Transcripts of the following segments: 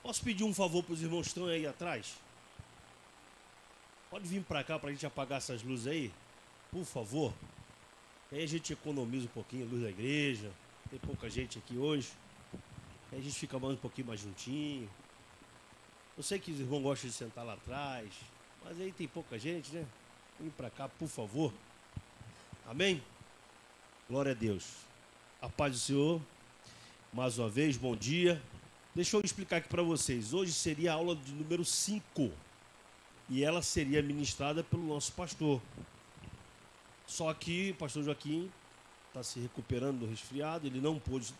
Posso pedir um favor para os irmãos que estão aí atrás? Pode vir para cá para a gente apagar essas luzes aí, por favor. Aí a gente economiza um pouquinho a luz da igreja. Tem pouca gente aqui hoje. Aí a gente fica mais um pouquinho mais juntinho. Eu sei que os irmãos gostam de sentar lá atrás, mas aí tem pouca gente, né? Vem para cá, por favor. Amém? Glória a Deus. A paz do Senhor. Mais uma vez, bom dia. Deixa eu explicar aqui para vocês. Hoje seria a aula de número 5. E ela seria ministrada pelo nosso pastor. Só que o pastor Joaquim está se recuperando do resfriado. Ele não pôde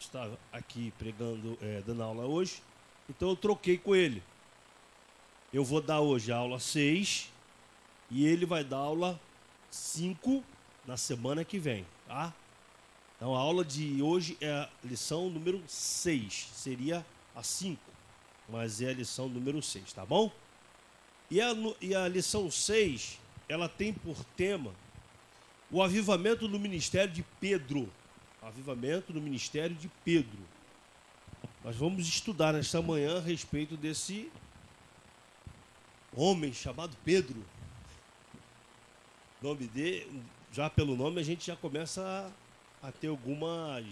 estar aqui pregando, dando aula hoje. Então eu troquei com ele. Eu vou dar hoje a aula 6 e ele vai dar a aula 5 na semana que vem, tá? Então a aula de hoje é a lição número 6, seria a 5, mas é a lição número 6, tá bom? E a lição 6, ela tem por tema o avivamento no ministério de Pedro. Avivamento no ministério de Pedro. Nós vamos estudar nesta manhã a respeito desse homem chamado Pedro. Nome dele, já pelo nome a gente já começa a ter algumas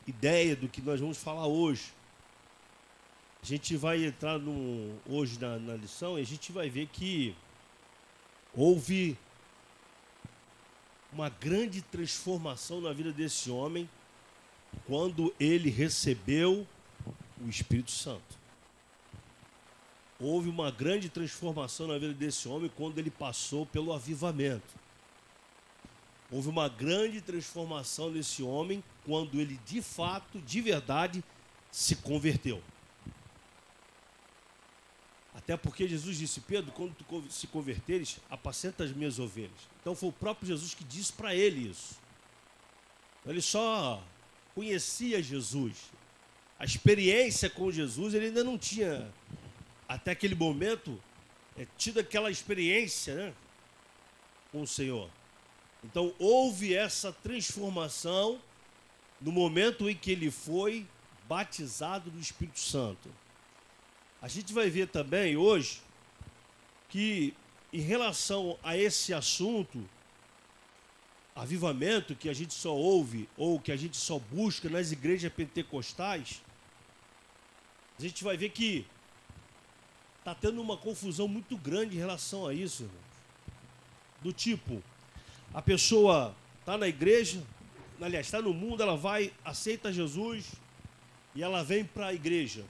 ideias do que nós vamos falar hoje. A gente vai entrar hoje na lição e a gente vai ver que houve uma grande transformação na vida desse homem quando ele recebeu o Espírito Santo. Houve uma grande transformação na vida desse homem quando ele passou pelo avivamento. Houve uma grande transformação nesse homem quando ele, de fato, de verdade, se converteu. Até porque Jesus disse: Pedro, quando tu se converteres, apacenta as minhas ovelhas. Então foi o próprio Jesus que disse para ele isso. Ele só conhecia Jesus. A experiência com Jesus ele ainda não tinha, até aquele momento, tido aquela experiência, né, com o Senhor. Então houve essa transformação no momento em que ele foi batizado do Espírito Santo. A gente vai ver também hoje que, em relação a esse assunto, avivamento, que a gente só ouve ou que a gente só busca nas igrejas pentecostais, a gente vai ver que está tendo uma confusão muito grande em relação a isso, irmãos. Do tipo, a pessoa está na igreja, aliás, está no mundo, ela vai, aceita Jesus e ela vem para a igreja.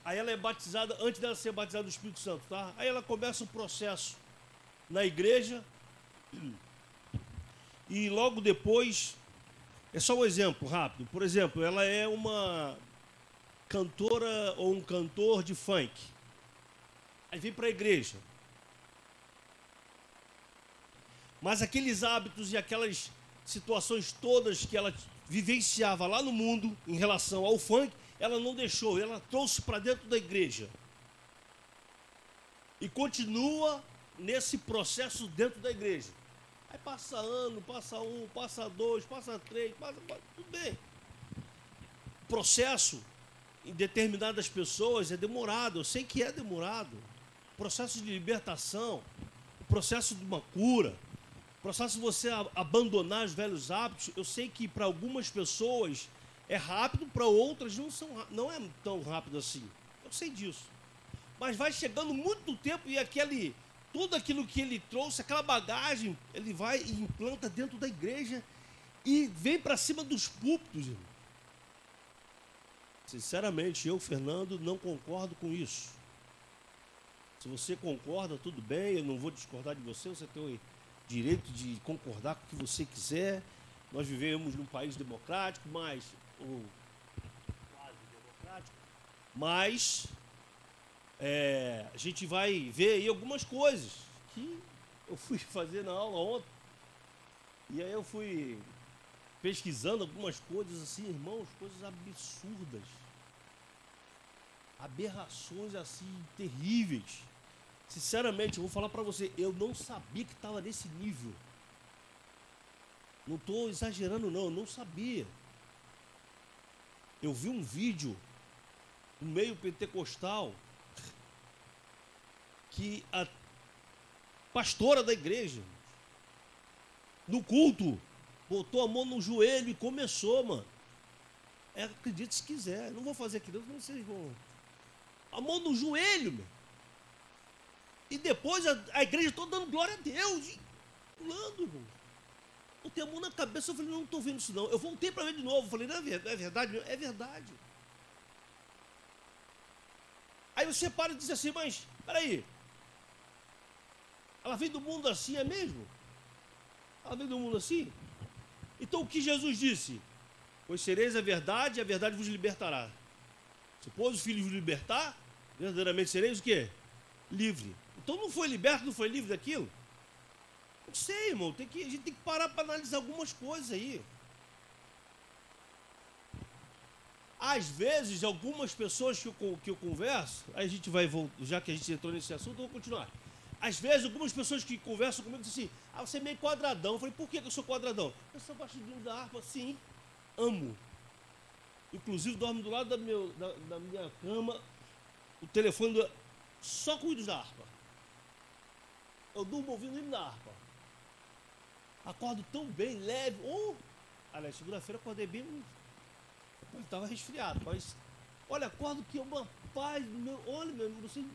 Aí ela é batizada, antes dela ser batizada do Espírito Santo, tá? Aí ela começa um processo na igreja e logo depois, é só um exemplo rápido, por exemplo, ela é uma cantora ou um cantor de funk. Aí vem para a igreja. Mas aqueles hábitos e aquelas situações todas que ela vivenciava lá no mundo em relação ao funk, ela não deixou, ela trouxe para dentro da igreja. E continua nesse processo dentro da igreja. Aí passa ano, passa um, passa dois, passa três, passa quatro, tudo bem. O processo em determinadas pessoas é demorado, eu sei que é demorado. O processo de libertação, o processo de uma cura, o processo de você abandonar os velhos hábitos, eu sei que para algumas pessoas é rápido, para outras não é tão rápido assim. Eu sei disso. Mas vai chegando muito tempo e tudo aquilo que ele trouxe, aquela bagagem, ele vai e implanta dentro da igreja e vem para cima dos púlpitos, irmão. Sinceramente, eu, Fernando, não concordo com isso. Se você concorda, tudo bem, eu não vou discordar de você, você tem o direito de concordar com o que você quiser. Nós vivemos num país democrático, mas quase democrático, mas a gente vai ver aí algumas coisas que eu fui fazer na aula ontem, e aí eu fui pesquisando algumas coisas assim, irmãos, coisas absurdas, aberrações assim, terríveis. Sinceramente, eu vou falar para você, eu não sabia que estava nesse nível. Não estou exagerando não, eu não sabia. Eu vi um vídeo no meio pentecostal que a pastora da igreja, no culto, botou a mão no joelho e começou, mano. Acredite se quiser, não vou fazer aqui, não, vocês vão. A mão no joelho, meu. E depois a igreja toda dando glória a Deus, e pulando, irmão. Eu tenho a mão na cabeça, eu falei, não estou vendo isso não. Eu voltei para ver de novo, eu falei, não é verdade? É verdade. Aí você para e diz assim, mas, peraí, ela veio do mundo assim, é mesmo? Ela veio do mundo assim? Então o que Jesus disse? Conhecereis a verdade vos libertará. Se pôs o Filho vos libertar, verdadeiramente sereis o quê? Livre. Então não foi liberto, não foi livre daquilo? Não sei, irmão, a gente tem que parar para analisar algumas coisas aí. Às vezes, algumas pessoas que eu converso, aí a gente vai, já que a gente entrou nesse assunto, eu vou continuar. Às vezes, algumas pessoas que conversam comigo dizem assim, você é meio quadradão. Eu falei, por que eu sou quadradão? Eu sou baixinho da harpa, sim, amo. Inclusive, dormo do lado da minha cama, o telefone, só com o hino da harpa. Eu durmo ouvindo o hino da harpa. Acordo tão bem, leve. Aliás, segunda-feira acordei bem, eu estava resfriado, mas olha, acordo que é uma paz, olha, meu irmão, se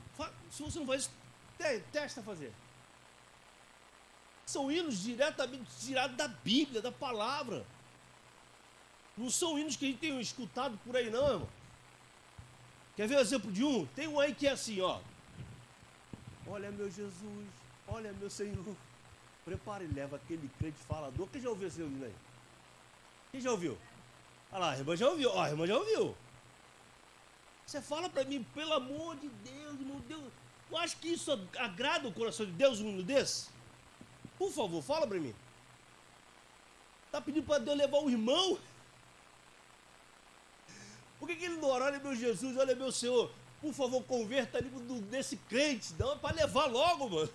você não faz isso, testa fazer. São hinos diretamente tirados da Bíblia, da palavra. Não são hinos que a gente tem escutado por aí não, irmão. Quer ver o exemplo de um? Tem um aí que é assim, ó. Olha meu Jesus, olha meu Senhor. Prepara e leva aquele crente falador. Quem já ouviu esse hino aí? Quem já ouviu? Olha lá, a irmã já ouviu. Ó, a irmã já ouviu. Você fala pra mim, pelo amor de Deus, meu Deus. Eu acho que isso agrada o coração de Deus, um hino desse? Por favor, fala pra mim. Tá pedindo pra Deus levar o irmão? Por que ele não ora? Olha meu Jesus, olha meu Senhor. Por favor, converta ali desse crente. Não, é pra levar logo, mano.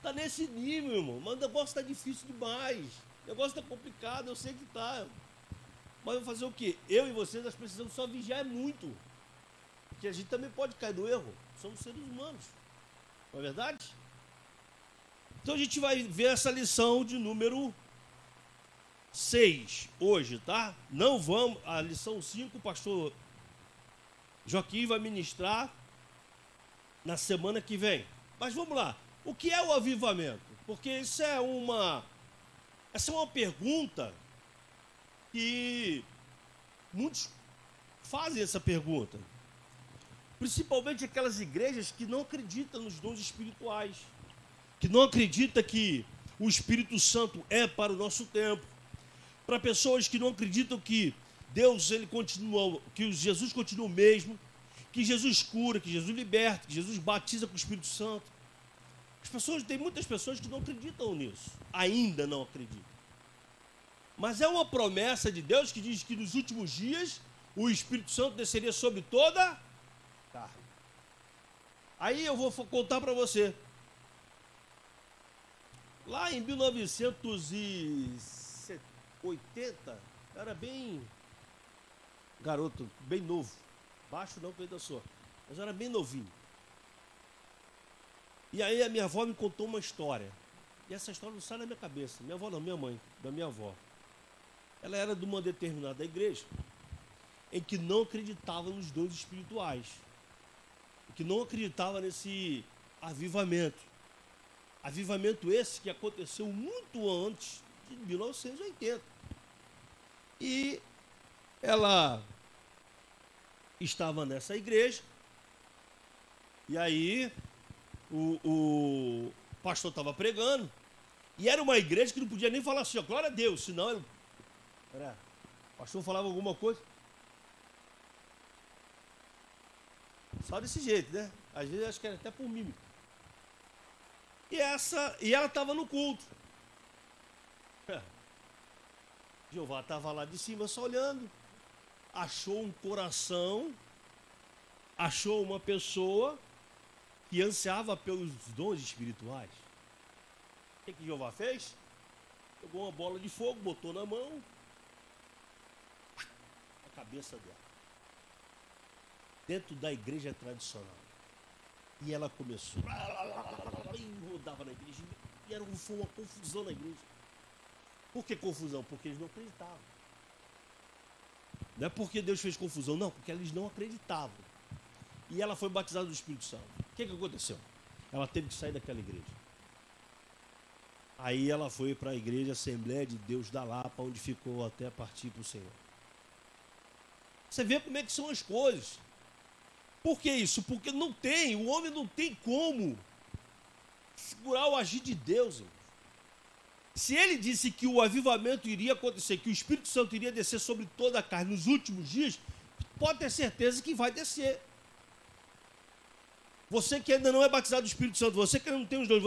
Tá nesse nível, irmão. Mas o negócio tá difícil demais. O negócio tá complicado, eu sei que tá. Mas vou fazer o quê? Eu e vocês, nós precisamos só vigiar muito. Porque a gente também pode cair no erro. Somos seres humanos. Não é verdade? Então a gente vai ver essa lição de número 6 hoje, tá? Não vamos... A lição 5, o pastor Joaquim vai ministrar na semana que vem. Mas vamos lá. O que é o avivamento? Porque essa é uma pergunta que muitos fazem essa pergunta. Principalmente aquelas igrejas que não acreditam nos dons espirituais, que não acreditam que o Espírito Santo é para o nosso tempo. Para pessoas que não acreditam que Deus, ele continua, que Jesus continua o mesmo, que Jesus cura, que Jesus liberta, que Jesus batiza com o Espírito Santo. Tem muitas pessoas que não acreditam nisso, ainda não acreditam. Mas é uma promessa de Deus que diz que nos últimos dias o Espírito Santo desceria sobre toda a carne. Aí eu vou contar para você. Lá em 1980, eu era bem garoto, bem novo. Baixo não, peito da sua. Mas eu era bem novinho. E aí a minha avó me contou uma história. E essa história não sai da minha cabeça. Minha avó não, minha mãe, da minha avó. Ela era de uma determinada igreja em que não acreditava nos dons espirituais. Que não acreditava nesse avivamento. Avivamento esse que aconteceu muito antes de 1980. E ela estava nessa igreja. E aí o pastor estava pregando. E era uma igreja que não podia nem falar assim, ó, glória a Deus, senão o pastor falava alguma coisa. Só desse jeito, né? Às vezes acho que era até por mímica. E ela estava no culto. Jeová estava lá de cima só olhando. Achou um coração. Achou uma pessoa que ansiava pelos dons espirituais. O que Jeová fez? Pegou uma bola de fogo, botou na mão. cabeça dela, dentro da igreja tradicional. E ela começou, e rodava na igreja, e foi uma confusão na igreja. Por que confusão? Porque eles não acreditavam. Não é porque Deus fez confusão, não, porque eles não acreditavam. E ela foi batizada do Espírito Santo. O que aconteceu? Ela teve que sair daquela igreja. Aí ela foi para a igreja Assembleia de Deus da Lapa, onde ficou até partir para o Senhor. Você vê como é que são as coisas. Por que isso? Porque o homem não tem como segurar o agir de Deus, irmão. Se ele disse que o avivamento iria acontecer, que o Espírito Santo iria descer sobre toda a carne nos últimos dias, pode ter certeza que vai descer. Você que ainda não é batizado do Espírito Santo, você que não tem os dons,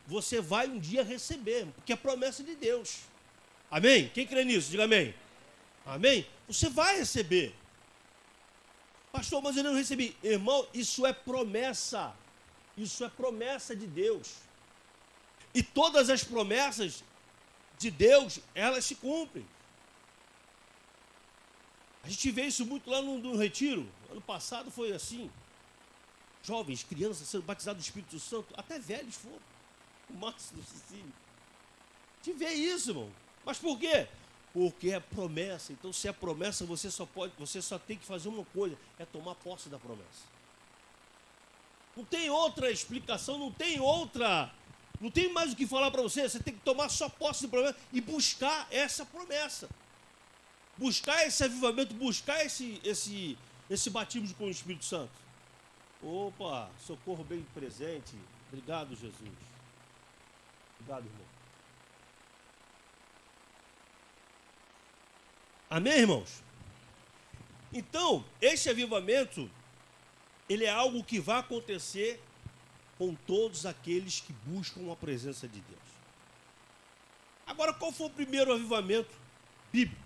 você vai um dia receber, porque é promessa de Deus. Amém? Quem crê nisso? Diga amém. Amém? Você vai receber. Pastor, mas eu não recebi. Irmão, isso é promessa. Isso é promessa de Deus. E todas as promessas de Deus, elas se cumprem. A gente vê isso muito lá no retiro. Ano passado foi assim. Jovens, crianças sendo batizados do Espírito Santo, até velhos foram. O Márcio do Sicílio. A gente vê isso, irmão. Mas por quê? Porque é promessa. Então, se é promessa, você só tem que fazer uma coisa, é tomar posse da promessa. Não tem outra explicação, não tem mais o que falar para você. Você tem que tomar só posse da promessa e buscar essa promessa. Buscar esse avivamento, buscar esse batismo com o Espírito Santo. Opa, socorro bem presente. Obrigado, Jesus. Obrigado, irmão. Amém, irmãos? Então, esse avivamento, ele é algo que vai acontecer com todos aqueles que buscam a presença de Deus. Agora, qual foi o primeiro avivamento bíblico?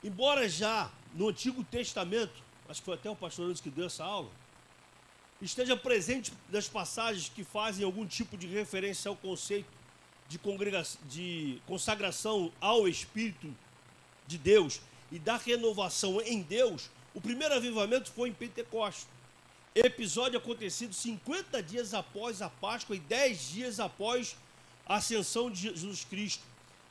Embora já no Antigo Testamento, acho que foi até o pastor Anderson que deu essa aula, esteja presente das passagens que fazem algum tipo de referência ao conceito de consagração ao Espírito de Deus e da renovação em Deus, o primeiro avivamento foi em Pentecostes. Episódio acontecido 50 dias após a Páscoa e 10 dias após a ascensão de Jesus Cristo,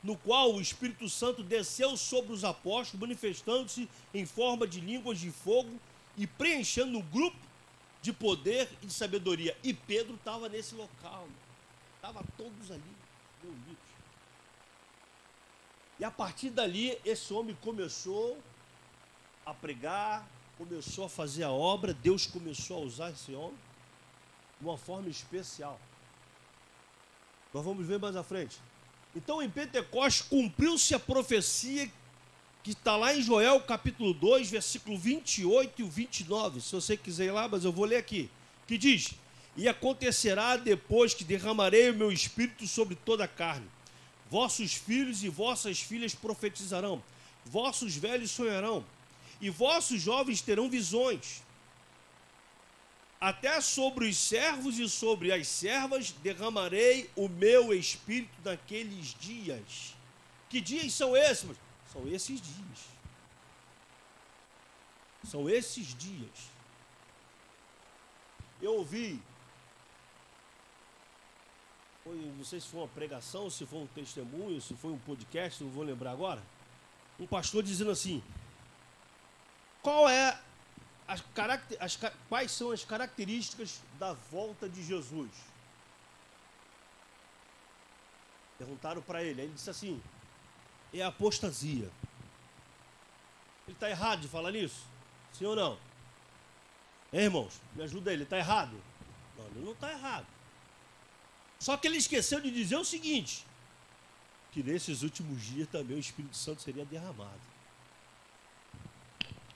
no qual o Espírito Santo desceu sobre os apóstolos, manifestando-se em forma de línguas de fogo e preenchendo um grupo de poder e de sabedoria. E Pedro estava nesse local. Estavam todos ali, reunidos. E a partir dali, esse homem começou a pregar, começou a fazer a obra, Deus começou a usar esse homem de uma forma especial. Nós vamos ver mais à frente. Então, em Pentecostes, cumpriu-se a profecia que está lá em Joel, capítulo 2, versículo 28 e 29. Se você quiser ir lá, mas eu vou ler aqui. Que diz: e acontecerá depois que derramarei o meu espírito sobre toda a carne. Vossos filhos e vossas filhas profetizarão, vossos velhos sonharão, e vossos jovens terão visões. Até sobre os servos e sobre as servas derramarei o meu espírito naqueles dias. Que dias são esses? São esses dias. São esses dias. Eu ouvi, não sei se foi uma pregação, se foi um testemunho, se foi um podcast, não vou lembrar agora, um pastor dizendo assim: quais são as características da volta de Jesus? Perguntaram para ele, aí ele disse assim: é a apostasia. Ele está errado de falar nisso? Sim ou não? Irmãos, me ajuda aí, ele está errado? Não, ele não está errado. Só que ele esqueceu de dizer o seguinte: que nesses últimos dias também o Espírito Santo seria derramado.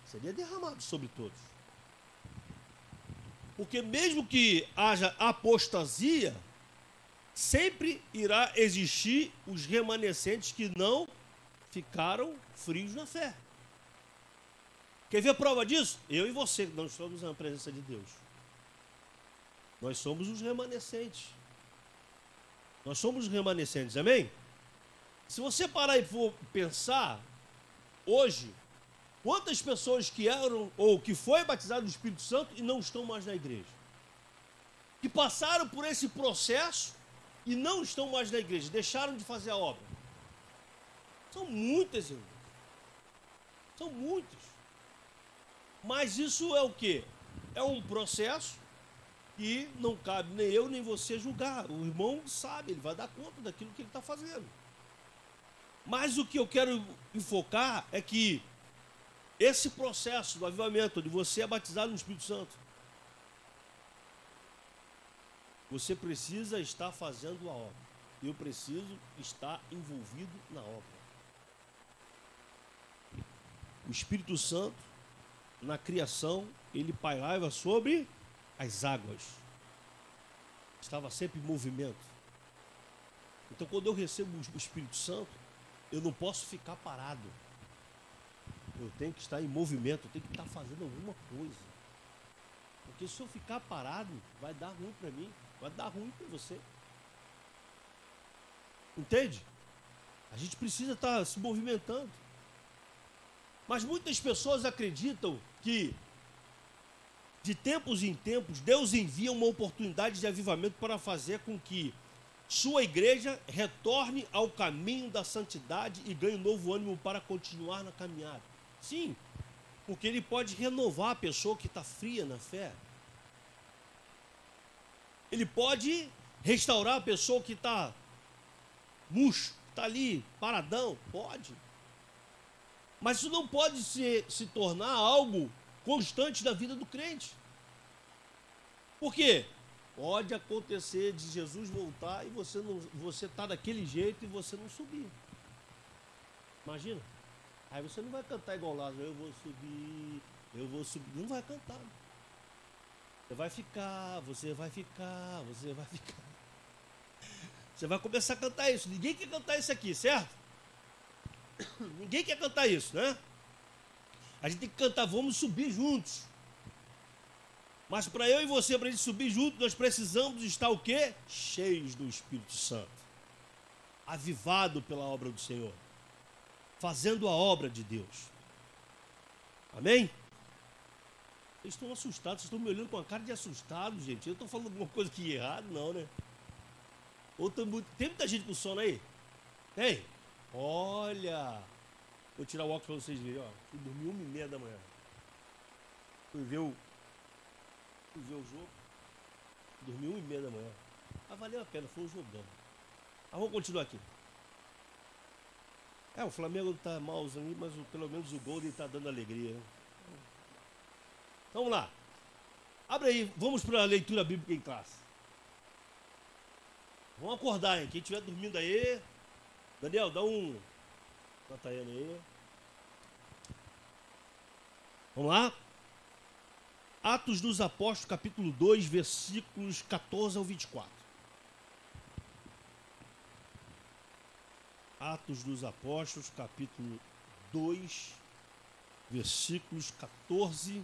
Seria derramado sobre todos. Porque mesmo que haja apostasia, sempre irá existir os remanescentes que não ficaram frios na fé. Quer ver a prova disso? Eu e você, que não estamos na presença de Deus. Nós somos os remanescentes. Nós somos os remanescentes, amém? Se você parar e for pensar, hoje, Quantas pessoas que eram ou que foi batizado no Espírito Santo e não estão mais na igreja? Que passaram por esse processo e não estão mais na igreja, deixaram de fazer a obra. São muitas, irmãos. São muitas. Mas isso é o quê? É um processo que não cabe nem eu nem você julgar. O irmão sabe, ele vai dar conta daquilo que ele está fazendo. Mas o que eu quero enfocar é que esse processo do avivamento, onde você é batizado no Espírito Santo, você precisa estar fazendo a obra. Eu preciso estar envolvido na obra. O Espírito Santo, na criação, ele pairava sobre as águas. Estava sempre em movimento. Então, quando eu recebo o Espírito Santo, eu não posso ficar parado. Eu tenho que estar em movimento, eu tenho que estar fazendo alguma coisa. Porque se eu ficar parado, vai dar ruim para mim, vai dar ruim para você. Entende? A gente precisa estar se movimentando. Mas muitas pessoas acreditam que, de tempos em tempos, Deus envia uma oportunidade de avivamento para fazer com que sua igreja retorne ao caminho da santidade e ganhe um novo ânimo para continuar na caminhada. Sim, porque ele pode renovar a pessoa que está fria na fé. Ele pode restaurar a pessoa que está murcho, está ali, paradão, pode. Mas isso não pode se tornar algo constante da vida do crente. Por quê? Pode acontecer de Jesus voltar e você tá daquele jeito e você não subir. Imagina. Aí você não vai cantar igual Lázaro, eu vou subir. Não vai cantar. Você vai ficar. Você vai começar a cantar isso. Ninguém quer cantar isso aqui, certo? Ninguém quer cantar isso, né? A gente tem que cantar, vamos subir juntos. Mas para eu e você, para a gente subir juntos, nós precisamos estar o quê? Cheios do Espírito Santo. Avivado pela obra do Senhor. Fazendo a obra de Deus. Amém? Vocês estão assustados, vocês estão me olhando com uma cara de assustado, gente. Eu estou falando alguma coisa aqui errada, não, né? Tem muita gente com sono aí? Tem? Olha! Vou tirar o óculos para vocês verem, ó. Eu dormi 1h30 da manhã. Fui ver o jogo. Dormi 1h30 da manhã. Ah, valeu a pena, foi um jogão. Ah, vamos continuar aqui. O Flamengo está malzinho, mas pelo menos o Golden está dando alegria, né? Então, vamos lá. Abre aí, vamos para a leitura bíblica em classe. Vamos acordar, hein? Quem estiver dormindo aí. Daniel, dá um. Nota ele aí. Vamos lá? Atos dos Apóstolos, capítulo 2, versículos 14 ao 24. Atos dos Apóstolos, capítulo 2, versículos 14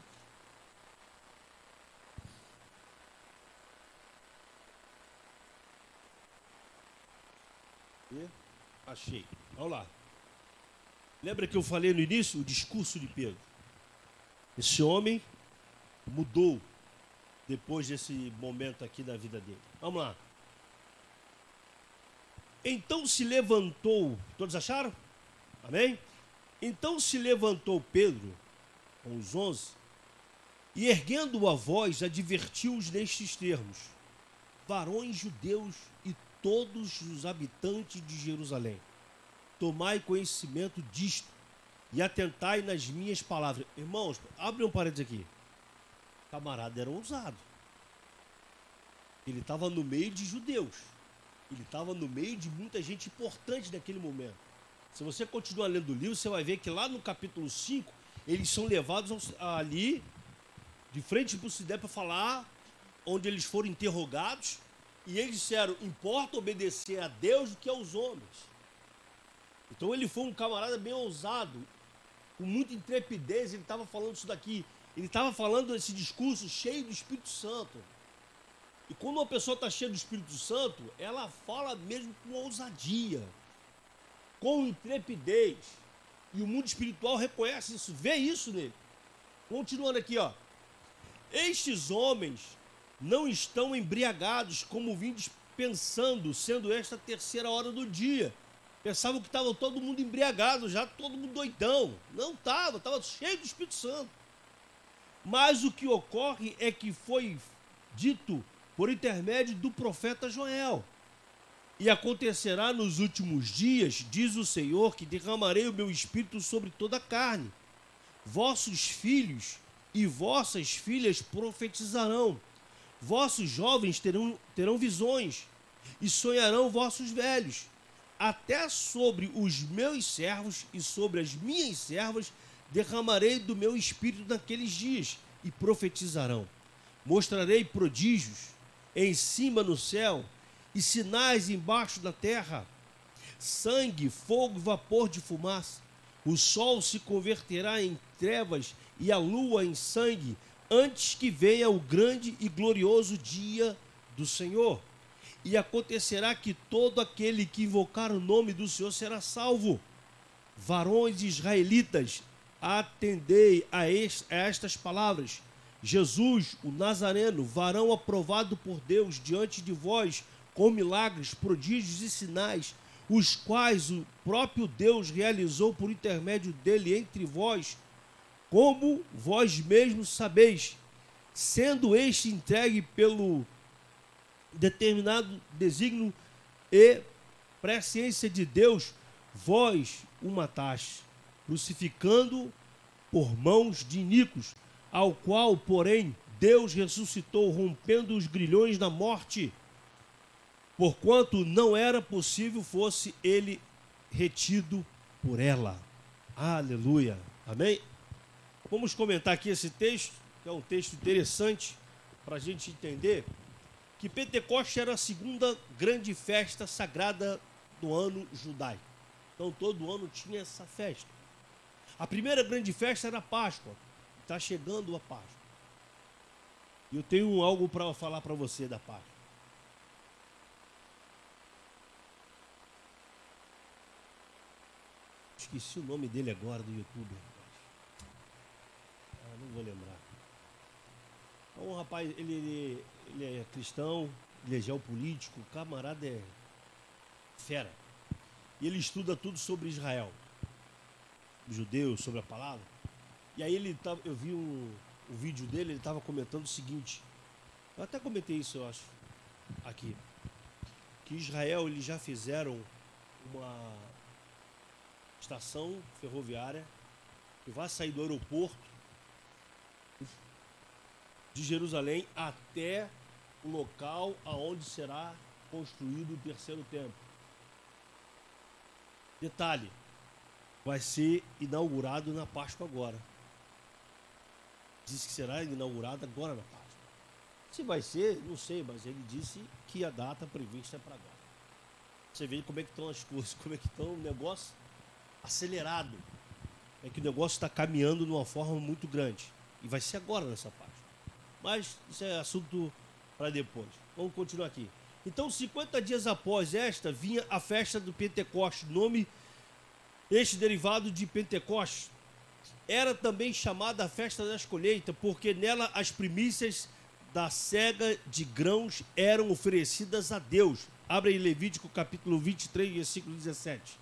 e achei. Vamos lá. Lembra que eu falei no início o discurso de Pedro? Esse homem mudou depois desse momento aqui da vida dele. Vamos lá. Então se levantou, todos acharam? Amém? Então se levantou Pedro, com os 11, e erguendo a voz, advertiu-os nestes termos: varões judeus e todos os habitantes de Jerusalém, tomai conhecimento disto e atentai nas minhas palavras. Irmãos, abre um parênteses aqui. O camarada era ousado. Ele estava no meio de judeus. Ele estava no meio de muita gente importante naquele momento. Se você continuar lendo o livro, você vai ver que lá no capítulo 5, eles são levados ali, de frente para o Sidé, para falar, onde eles foram interrogados, e eles disseram: importa obedecer a Deus do que aos homens. Então ele foi um camarada bem ousado, com muita intrepidez. Ele estava falando isso daqui, ele estava falando esse discurso cheio do Espírito Santo. E quando uma pessoa está cheia do Espírito Santo, ela fala mesmo com ousadia, com intrepidez. E o mundo espiritual reconhece isso, vê isso nele. Continuando aqui, ó. Estes homens não estão embriagados como vindes pensando, sendo esta a terceira hora do dia. Pensavam que estava todo mundo embriagado, já todo mundo doidão. Não estava cheio do Espírito Santo. Mas o que ocorre é que foi dito por intermédio do profeta Joel. E acontecerá nos últimos dias, diz o Senhor, que derramarei o meu espírito sobre toda a carne. Vossos filhos e vossas filhas profetizarão. Vossos jovens terão visões e sonharão vossos velhos. Até sobre os meus servos e sobre as minhas servas derramarei do meu espírito naqueles dias e profetizarão. Mostrarei prodígios em cima no céu e sinais embaixo da terra, sangue, fogo e vapor de fumaça. O sol se converterá em trevas e a lua em sangue, antes que venha o grande e glorioso dia do Senhor. E acontecerá que todo aquele que invocar o nome do Senhor será salvo. Varões israelitas, atendei a estas palavras. Jesus, o Nazareno, varão aprovado por Deus diante de vós, com milagres, prodígios e sinais, os quais o próprio Deus realizou por intermédio dele entre vós, como vós mesmos sabeis, sendo este entregue pelo determinado desígnio e presciência de Deus, vós o mataste, crucificando por mãos de iníquos, ao qual, porém, Deus ressuscitou, rompendo os grilhões da morte, porquanto não era possível fosse ele retido por ela. Aleluia. Amém? Vamos comentar aqui esse texto, que é um texto interessante para a gente entender que Pentecostes era a segunda grande festa sagrada do ano judaico. Então todo ano tinha essa festa. A primeira grande festa era a Páscoa. Está chegando a Páscoa. E eu tenho algo para falar para você da Páscoa. Esqueci o nome dele agora do YouTube. Não vou lembrar. Um rapaz, ele é cristão, ele é geopolítico, o camarada é fera. E ele estuda tudo sobre Israel, os judeus, sobre a palavra. E aí eu vi o vídeo dele, ele estava comentando o seguinte. Eu até comentei isso, eu acho, aqui. Que Israel, eles já fizeram uma estação ferroviária que vai sair do aeroporto de Jerusalém até o local aonde será construído o terceiro templo. Detalhe, vai ser inaugurado na Páscoa agora. Diz que será inaugurado agora na Páscoa. Se vai ser, não sei, mas ele disse que a data prevista é para agora. Você vê como é que estão as coisas, como é que estão o negócio acelerado. É que o negócio está caminhando de uma forma muito grande. E vai ser agora nessa Páscoa. Mas isso é assunto para depois. Vamos continuar aqui. Então, 50 dias após esta, vinha a festa do Pentecostes. Nome este derivado de Pentecostes. Era também chamada a festa das colheitas, porque nela as primícias da cega de grãos eram oferecidas a Deus. Abre aí Levítico capítulo 23, versículo 17.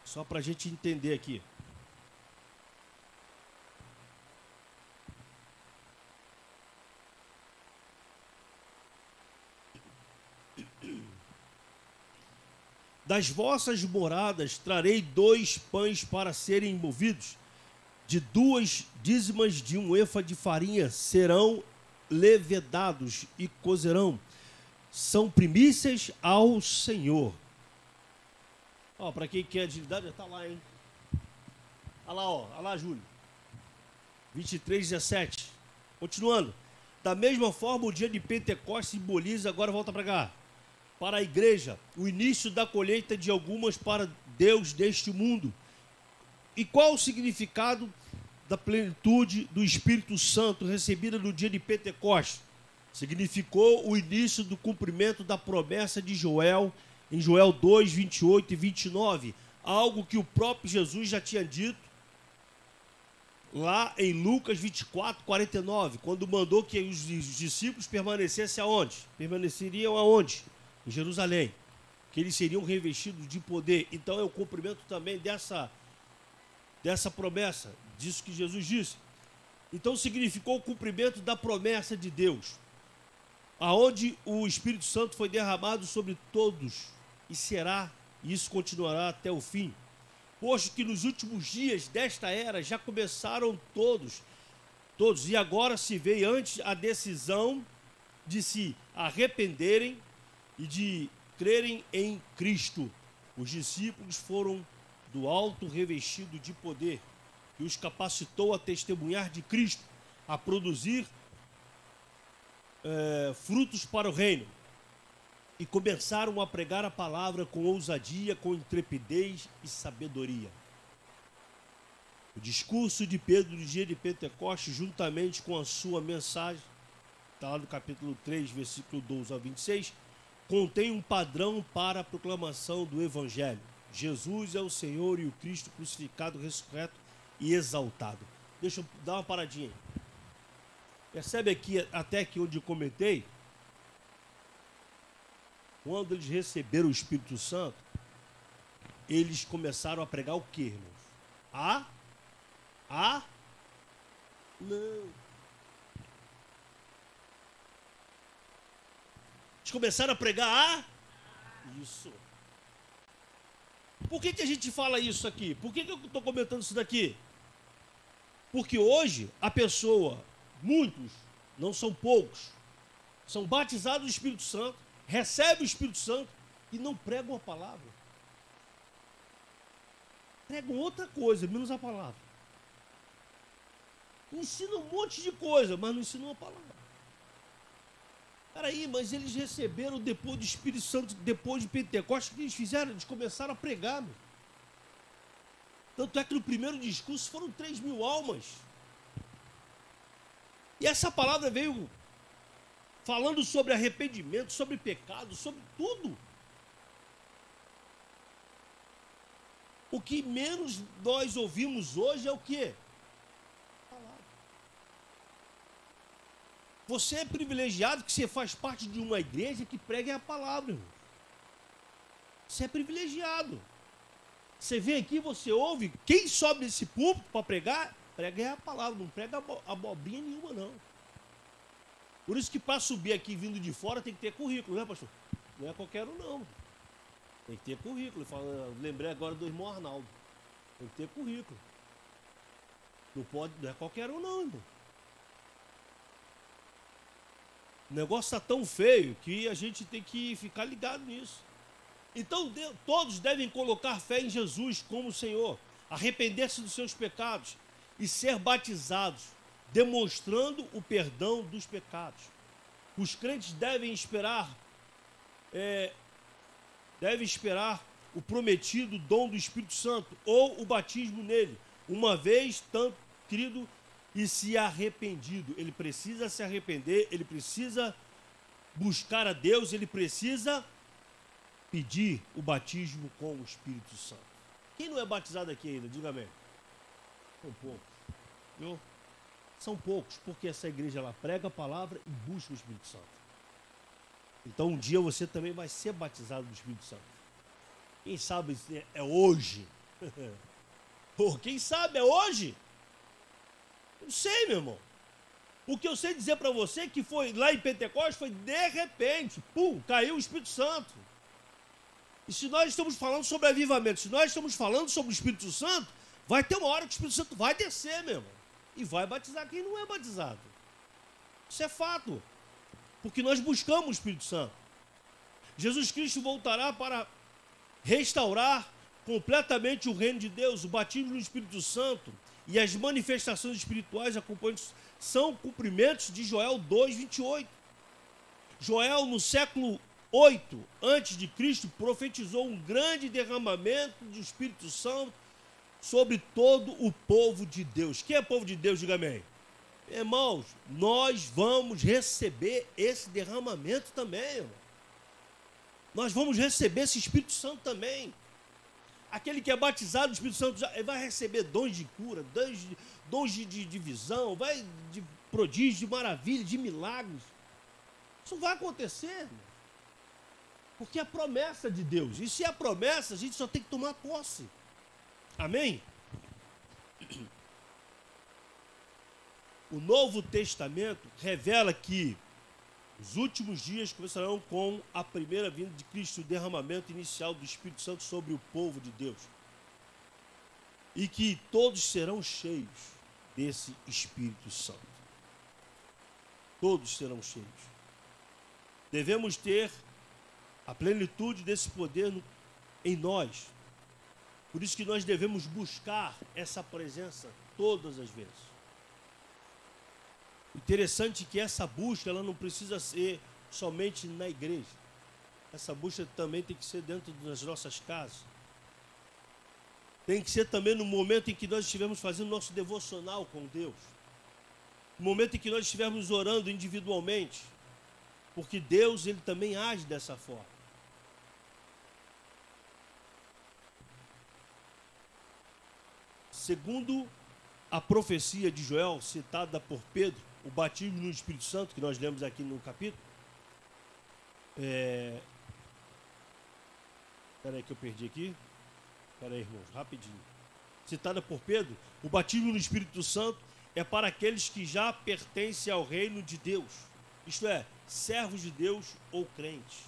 Só para a gente entender aqui. Das vossas moradas trarei 2 pães para serem movidos, de 2 dízimas de 1 efa de farinha serão levedados e cozerão. São primícias ao Senhor. Ó, para quem quer agilidade, já está lá, hein? Olha lá, ó. Olha lá, Júlio. 23, 17. Continuando. Da mesma forma, o dia de Pentecostes simboliza, agora volta para cá, para a igreja, o início da colheita de algumas para Deus deste mundo. E qual o significado da plenitude do Espírito Santo recebida no dia de Pentecostes? Significou o início do cumprimento da promessa de Joel em Joel 2, 28 e 29, algo que o próprio Jesus já tinha dito lá em Lucas 24, 49, quando mandou que os discípulos permanecessem aonde? Permaneceriam aonde? Em Jerusalém. Que eles seriam revestidos de poder. Então é o cumprimento também dessa promessa, disso que Jesus disse. Então significou o cumprimento da promessa de Deus, aonde o Espírito Santo foi derramado sobre todos, e isso continuará até o fim. Posto que nos últimos dias desta era já começaram todos, e agora se vê antes a decisão de se arrependerem e de crerem em Cristo. Os discípulos foram do alto revestido de poder, que os capacitou a testemunhar de Cristo, a produzir frutos para o reino, e começaram a pregar a palavra com ousadia, com intrepidez e sabedoria. O discurso de Pedro no dia de Pentecostes, juntamente com a sua mensagem, está lá no capítulo 3, versículo 12 a 26, contém um padrão para a proclamação do Evangelho. Jesus é o Senhor e o Cristo crucificado, ressurreto e exaltado. Deixa eu dar uma paradinha aí. Percebe aqui, até aqui onde eu comentei, quando eles receberam o Espírito Santo, eles começaram a pregar o quê, irmãos? Não. Eles começaram a pregar isso. Por que a gente fala isso aqui? Por que eu estou comentando isso daqui? Porque hoje a pessoa, muitos, não são poucos, são batizados no Espírito Santo, recebem o Espírito Santo e não pregam a palavra. Pregam outra coisa, menos a palavra. Ensinam um monte de coisa, mas não ensinam a palavra. Peraí, mas eles receberam depois do Espírito Santo, depois de Pentecostes, o que eles fizeram? Eles começaram a pregar, meu. Tanto é que no primeiro discurso foram 3.000 almas. E essa palavra veio falando sobre arrependimento, sobre pecado, sobre tudo. O que menos nós ouvimos hoje é o quê? Você é privilegiado que você faz parte de uma igreja que prega a palavra, irmão. Você é privilegiado. Você vem aqui, você ouve, quem sobe nesse púlpito para pregar, prega a palavra, não prega abobrinha nenhuma, não. Por isso que para subir aqui vindo de fora tem que ter currículo, né, pastor? Não é qualquer um, não. Tem que ter currículo. Lembrei agora do irmão Arnaldo. Tem que ter currículo. Não é qualquer um, não, irmão. O negócio está tão feio que a gente tem que ficar ligado nisso. Então, todos devem colocar fé em Jesus como Senhor, arrepender-se dos seus pecados e ser batizados, demonstrando o perdão dos pecados. Os crentes devem esperar o prometido dom do Espírito Santo ou o batismo nele, uma vez tanto crido e se arrependido. Ele precisa se arrepender, ele precisa buscar a Deus, ele precisa pedir o batismo com o Espírito Santo. Quem não é batizado aqui ainda? Diga amém. São poucos. Viu? São poucos, porque essa igreja ela prega a palavra e busca o Espírito Santo. Então um dia você também vai ser batizado do Espírito Santo. Quem sabe é hoje? Quem sabe é hoje? Não sei, meu irmão. O que eu sei dizer para você é que foi lá em Pentecostes, foi de repente, pum, caiu o Espírito Santo. E se nós estamos falando sobre avivamento, se nós estamos falando sobre o Espírito Santo, vai ter uma hora que o Espírito Santo vai descer, meu irmão. E vai batizar quem não é batizado. Isso é fato. Porque nós buscamos o Espírito Santo. Jesus Cristo voltará para restaurar completamente o reino de Deus. O batismo no Espírito Santo e as manifestações espirituais acompanhantes são cumprimentos de Joel 2, 28. Joel, no século 8 a.C., profetizou um grande derramamento do Espírito Santo sobre todo o povo de Deus. Quem é povo de Deus? Diga amém. Irmãos, nós vamos receber esse derramamento também, irmão. nós vamos receber esse Espírito Santo também. Aquele que é batizado no Espírito Santo vai receber dons de cura, dons de visão, de prodígio, de maravilha, de milagres. Isso vai acontecer, irmão. Porque é a promessa de Deus. E se é a promessa, a gente só tem que tomar posse. Amém? O Novo Testamento revela que os últimos dias começarão com a primeira vinda de Cristo, o derramamento inicial do Espírito Santo sobre o povo de Deus. E que todos serão cheios desse Espírito Santo. Todos serão cheios. Devemos ter a plenitude desse poder em nós. Por isso que nós devemos buscar essa presença todas as vezes. Interessante que essa busca, ela não precisa ser somente na igreja. Essa busca também tem que ser dentro das nossas casas. Tem que ser também no momento em que nós estivermos fazendo nosso devocional com Deus. No momento em que nós estivermos orando individualmente. Porque Deus, Ele também age dessa forma. Segundo a profecia de Joel, citada por Pedro, o batismo no Espírito Santo, que nós lemos aqui no capítulo. Espera aí que eu perdi aqui. Espera aí, irmãos, rapidinho. Citada por Pedro, o batismo no Espírito Santo é para aqueles que já pertencem ao reino de Deus. Isto é, servos de Deus ou crentes.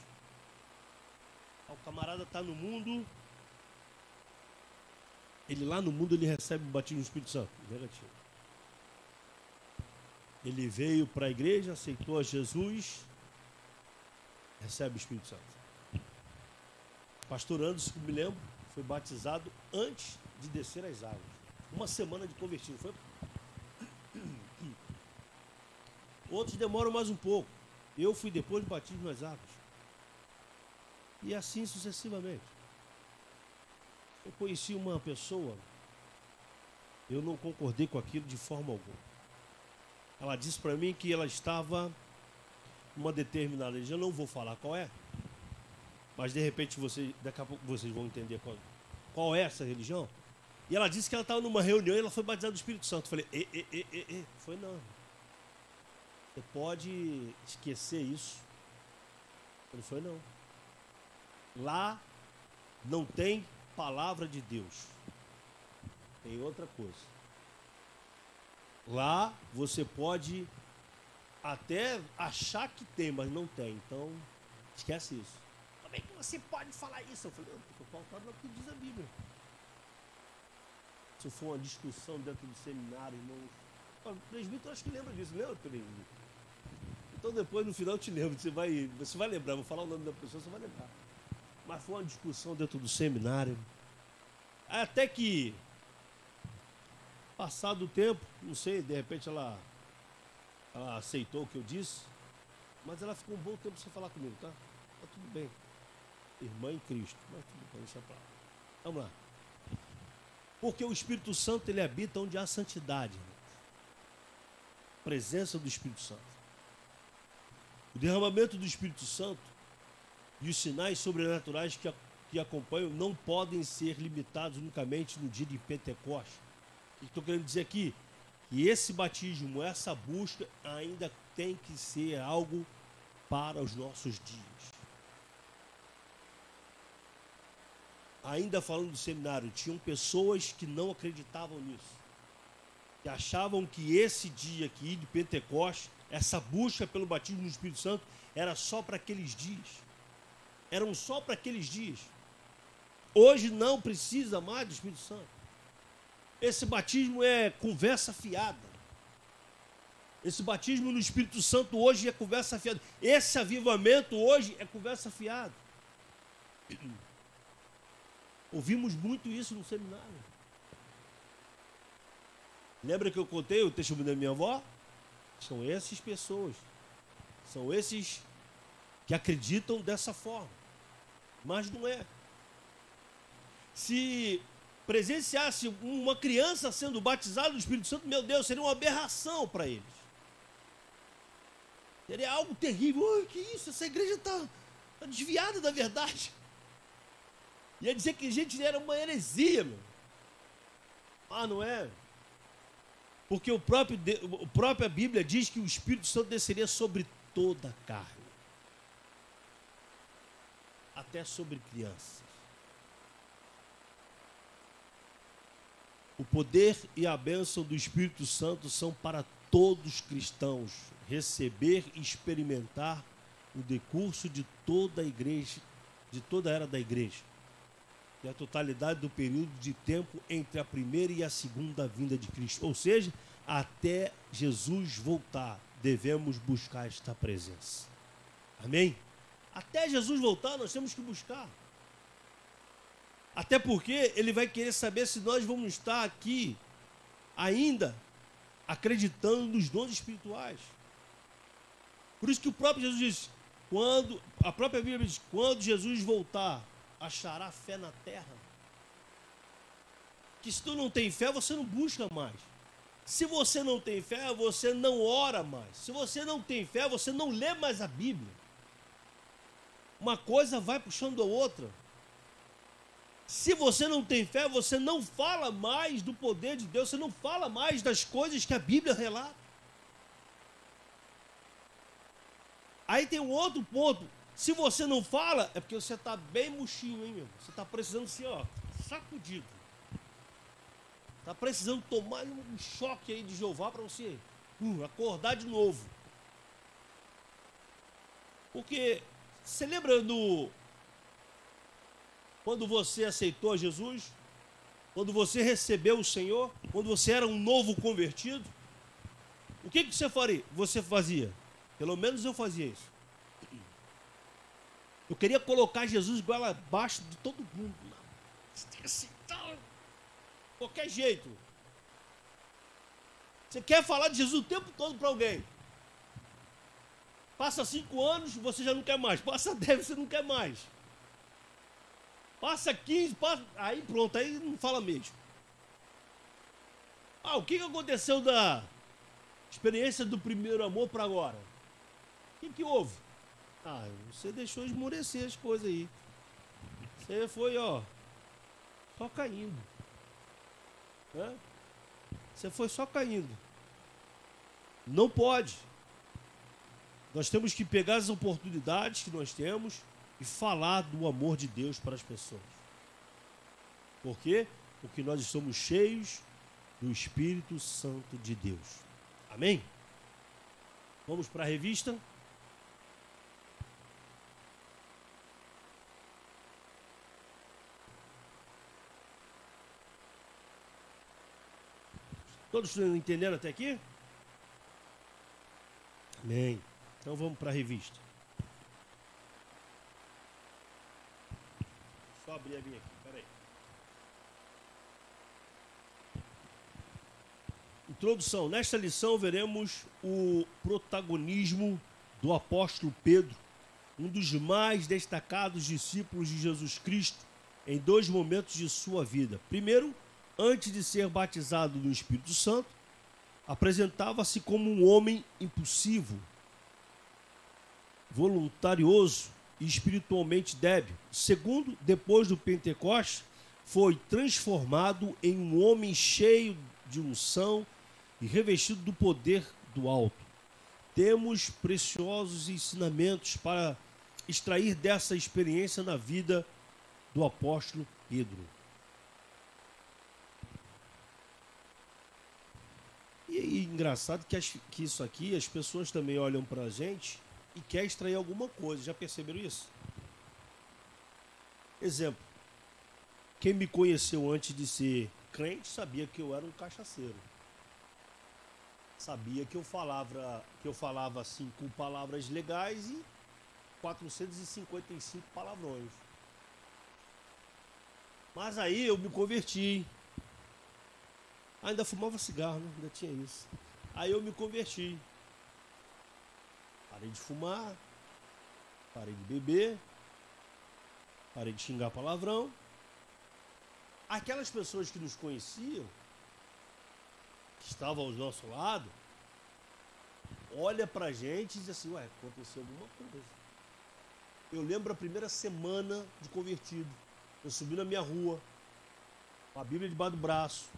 O camarada está no mundo, ele lá no mundo ele recebe o batismo no Espírito Santo. Negativo. Ele veio para a igreja, aceitou a Jesus, recebe o Espírito Santo. Pastor Anderson, que me lembro, foi batizado antes de descer as águas. Uma semana de convertido. Foi... Outros demoram mais um pouco. Eu fui depois do batismo nas águas. E assim sucessivamente. Eu conheci uma pessoa, eu não concordei com aquilo de forma alguma. Ela disse para mim que ela estava numa determinada religião, eu não vou falar qual é, mas de repente daqui a pouco vocês vão entender qual é essa religião. E ela disse que ela estava numa reunião e ela foi batizada do Espírito Santo. Eu falei, foi não. Você pode esquecer isso. Não foi não. Lá não tem palavra de Deus. Tem outra coisa. Lá você pode até achar que tem, mas não tem. Então, esquece isso. Como é que você pode falar isso? Eu falei, estou pautado no que diz a Bíblia. Se for uma discussão dentro do seminário, irmãos. O presbítero acho que lembra disso, lembra, presbítero? Então depois no final eu te lembro, você vai lembrar, vou falar o nome da pessoa, você vai lembrar. Mas foi uma discussão dentro do seminário. Até que, passado o tempo, não sei, de repente ela aceitou o que eu disse, mas ela ficou um bom tempo sem falar comigo, tá? Tá tudo bem. Irmã em Cristo, mas tudo bem, deixa pra lá. Vamos lá. Porque o Espírito Santo, ele habita onde há santidade, irmãos. Presença do Espírito Santo. O derramamento do Espírito Santo e os sinais sobrenaturais que acompanham não podem ser limitados unicamente no dia de Pentecostes. O que estou querendo dizer aqui? Que esse batismo, essa busca, ainda tem que ser algo para os nossos dias. Ainda falando do seminário, tinham pessoas que não acreditavam nisso. Que achavam que esse dia aqui de Pentecostes, essa busca pelo batismo no Espírito Santo, era só para aqueles dias. Eram só para aqueles dias. Hoje não precisa mais do Espírito Santo. Esse batismo é conversa fiada. Esse batismo no Espírito Santo hoje é conversa fiada. Esse avivamento hoje é conversa fiada. Ouvimos muito isso no seminário. Lembra que eu contei o testemunho da minha avó? São essas pessoas. São esses que acreditam dessa forma. Mas não é. Se presenciasse uma criança sendo batizada no Espírito Santo, meu Deus, seria uma aberração para eles. Seria algo terrível. Oh, que isso? Essa igreja está Está desviada da verdade. Ia dizer que a gente era uma heresia, meu. Ah, não é? Porque a própria Bíblia diz que o Espírito Santo desceria sobre toda a carne. Até sobre crianças. O poder e a bênção do Espírito Santo são para todos os cristãos receber e experimentar o decurso de toda a igreja, de toda a era da igreja, e a totalidade do período de tempo entre a primeira e a segunda vinda de Cristo. Ou seja, até Jesus voltar, devemos buscar esta presença. Amém? Até Jesus voltar, nós temos que buscar. Até porque ele vai querer saber se nós vamos estar aqui ainda acreditando nos dons espirituais. Por isso que o próprio Jesus diz, a própria Bíblia diz, quando Jesus voltar, achará fé na terra. Que se tu não tem fé, você não busca mais. Se você não tem fé, você não ora mais. Se você não tem fé, você não lê mais a Bíblia. Uma coisa vai puxando a outra. Se você não tem fé, você não fala mais do poder de Deus, você não fala mais das coisas que a Bíblia relata. Aí tem um outro ponto. Se você não fala, é porque você está bem murchinho, hein, meu? Você está precisando ser, ó, sacudido. Está precisando tomar um choque aí de Jeová para você acordar de novo. Porque, você lembra quando você aceitou Jesus? Quando você recebeu o Senhor? Quando você era um novo convertido? O que você fazia? Pelo menos eu fazia isso. Eu queria colocar Jesus igual abaixo de todo mundo. Assim, qualquer jeito. Você quer falar de Jesus o tempo todo para alguém. Passa 5 anos, você já não quer mais. Passa 10, você não quer mais. Passa 15, aí pronto, aí não fala mesmo. O que aconteceu da experiência do primeiro amor para agora? O que houve? Você deixou esmorecer as coisas aí. Você foi, só caindo. Você foi só caindo. Não pode. Nós temos que pegar as oportunidades que nós temos e falar do amor de Deus para as pessoas. Por quê? Porque nós somos cheios do Espírito Santo de Deus. Amém? Vamos para a revista. Todos entenderam até aqui? Amém. Então vamos para a revista. Só abrir a minha aqui, peraí. Introdução. Nesta lição veremos o protagonismo do apóstolo Pedro, um dos mais destacados discípulos de Jesus Cristo, em 2 momentos de sua vida. Primeiro, antes de ser batizado no Espírito Santo, apresentava-se como um homem impulsivo, voluntarioso e espiritualmente débil. Segundo, depois do Pentecostes, foi transformado em um homem cheio de unção e revestido do poder do alto. Temos preciosos ensinamentos para extrair dessa experiência na vida do apóstolo Pedro. E engraçado que isso aqui, as pessoas também olham para a gente e querem extrair alguma coisa. Já perceberam isso? Exemplo. Quem me conheceu antes de ser crente sabia que eu era um cachaceiro. Sabia que eu falava 5 palavras legais e 455 palavrões. Mas aí eu me converti. Ainda fumava cigarro, né? Ainda tinha isso. Aí eu me converti. Parei de fumar, parei de beber, parei de xingar palavrão. Aquelas pessoas que nos conheciam, que estavam ao nosso lado, olha pra gente e diz assim, aconteceu alguma coisa. Eu lembro a primeira semana de convertido. Eu subi na minha rua, com a Bíblia debaixo do braço.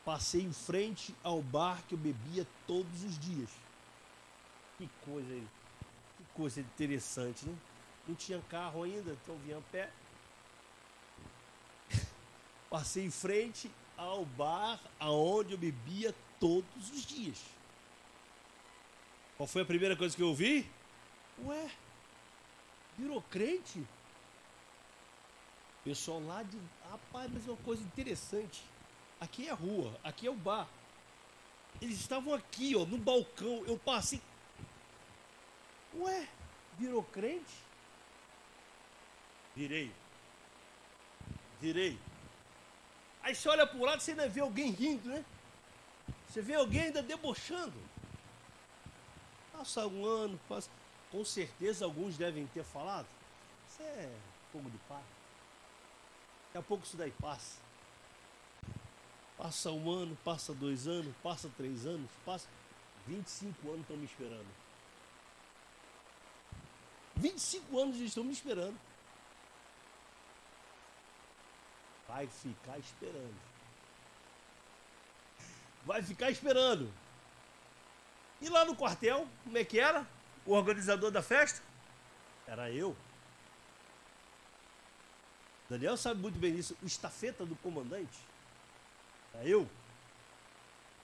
Passei em frente ao bar que eu bebia todos os dias. Que coisa interessante, né? Não tinha carro ainda, então vinha a pé. Passei em frente ao bar aonde eu bebia todos os dias. Qual foi a primeira coisa que eu ouvi? Ué, virou crente? Pessoal lá de... Rapaz, mas é uma coisa interessante. Aqui é a rua, aqui é o bar. Eles estavam aqui, ó, no balcão. Eu passei... Ué, virou crente? Virei. Aí você olha pro lado e você ainda vê alguém rindo, né? Você vê alguém ainda debochando. Passa um ano, passa... Com certeza alguns devem ter falado. Isso é fogo de palha. Daqui a pouco isso daí passa. Passa um ano, passa 2 anos, passa 3 anos, passa... 25 anos estão me esperando. 25 anos eles estão me esperando. Vai ficar esperando. Vai ficar esperando. E lá no quartel, como é que era? O organizador da festa? Era eu. Daniel sabe muito bem isso. O estafeta do comandante. Era eu.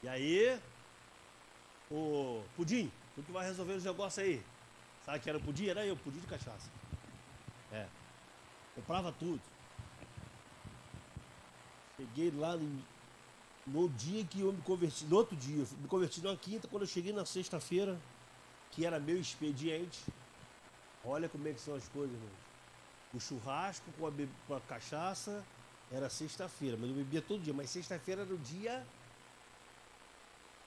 E aí, o Pudim, tu que vai resolver os negócios aí. Sabe que era o Pudim? Era eu, Pudim de cachaça. É. Comprava tudo. Cheguei lá no dia que eu me converti, no outro dia, me converti na quinta, quando eu cheguei na sexta-feira, que era meu expediente. Olha como é que são as coisas, irmão. O churrasco com a cachaça era sexta-feira, mas eu bebia todo dia, mas sexta-feira era o dia,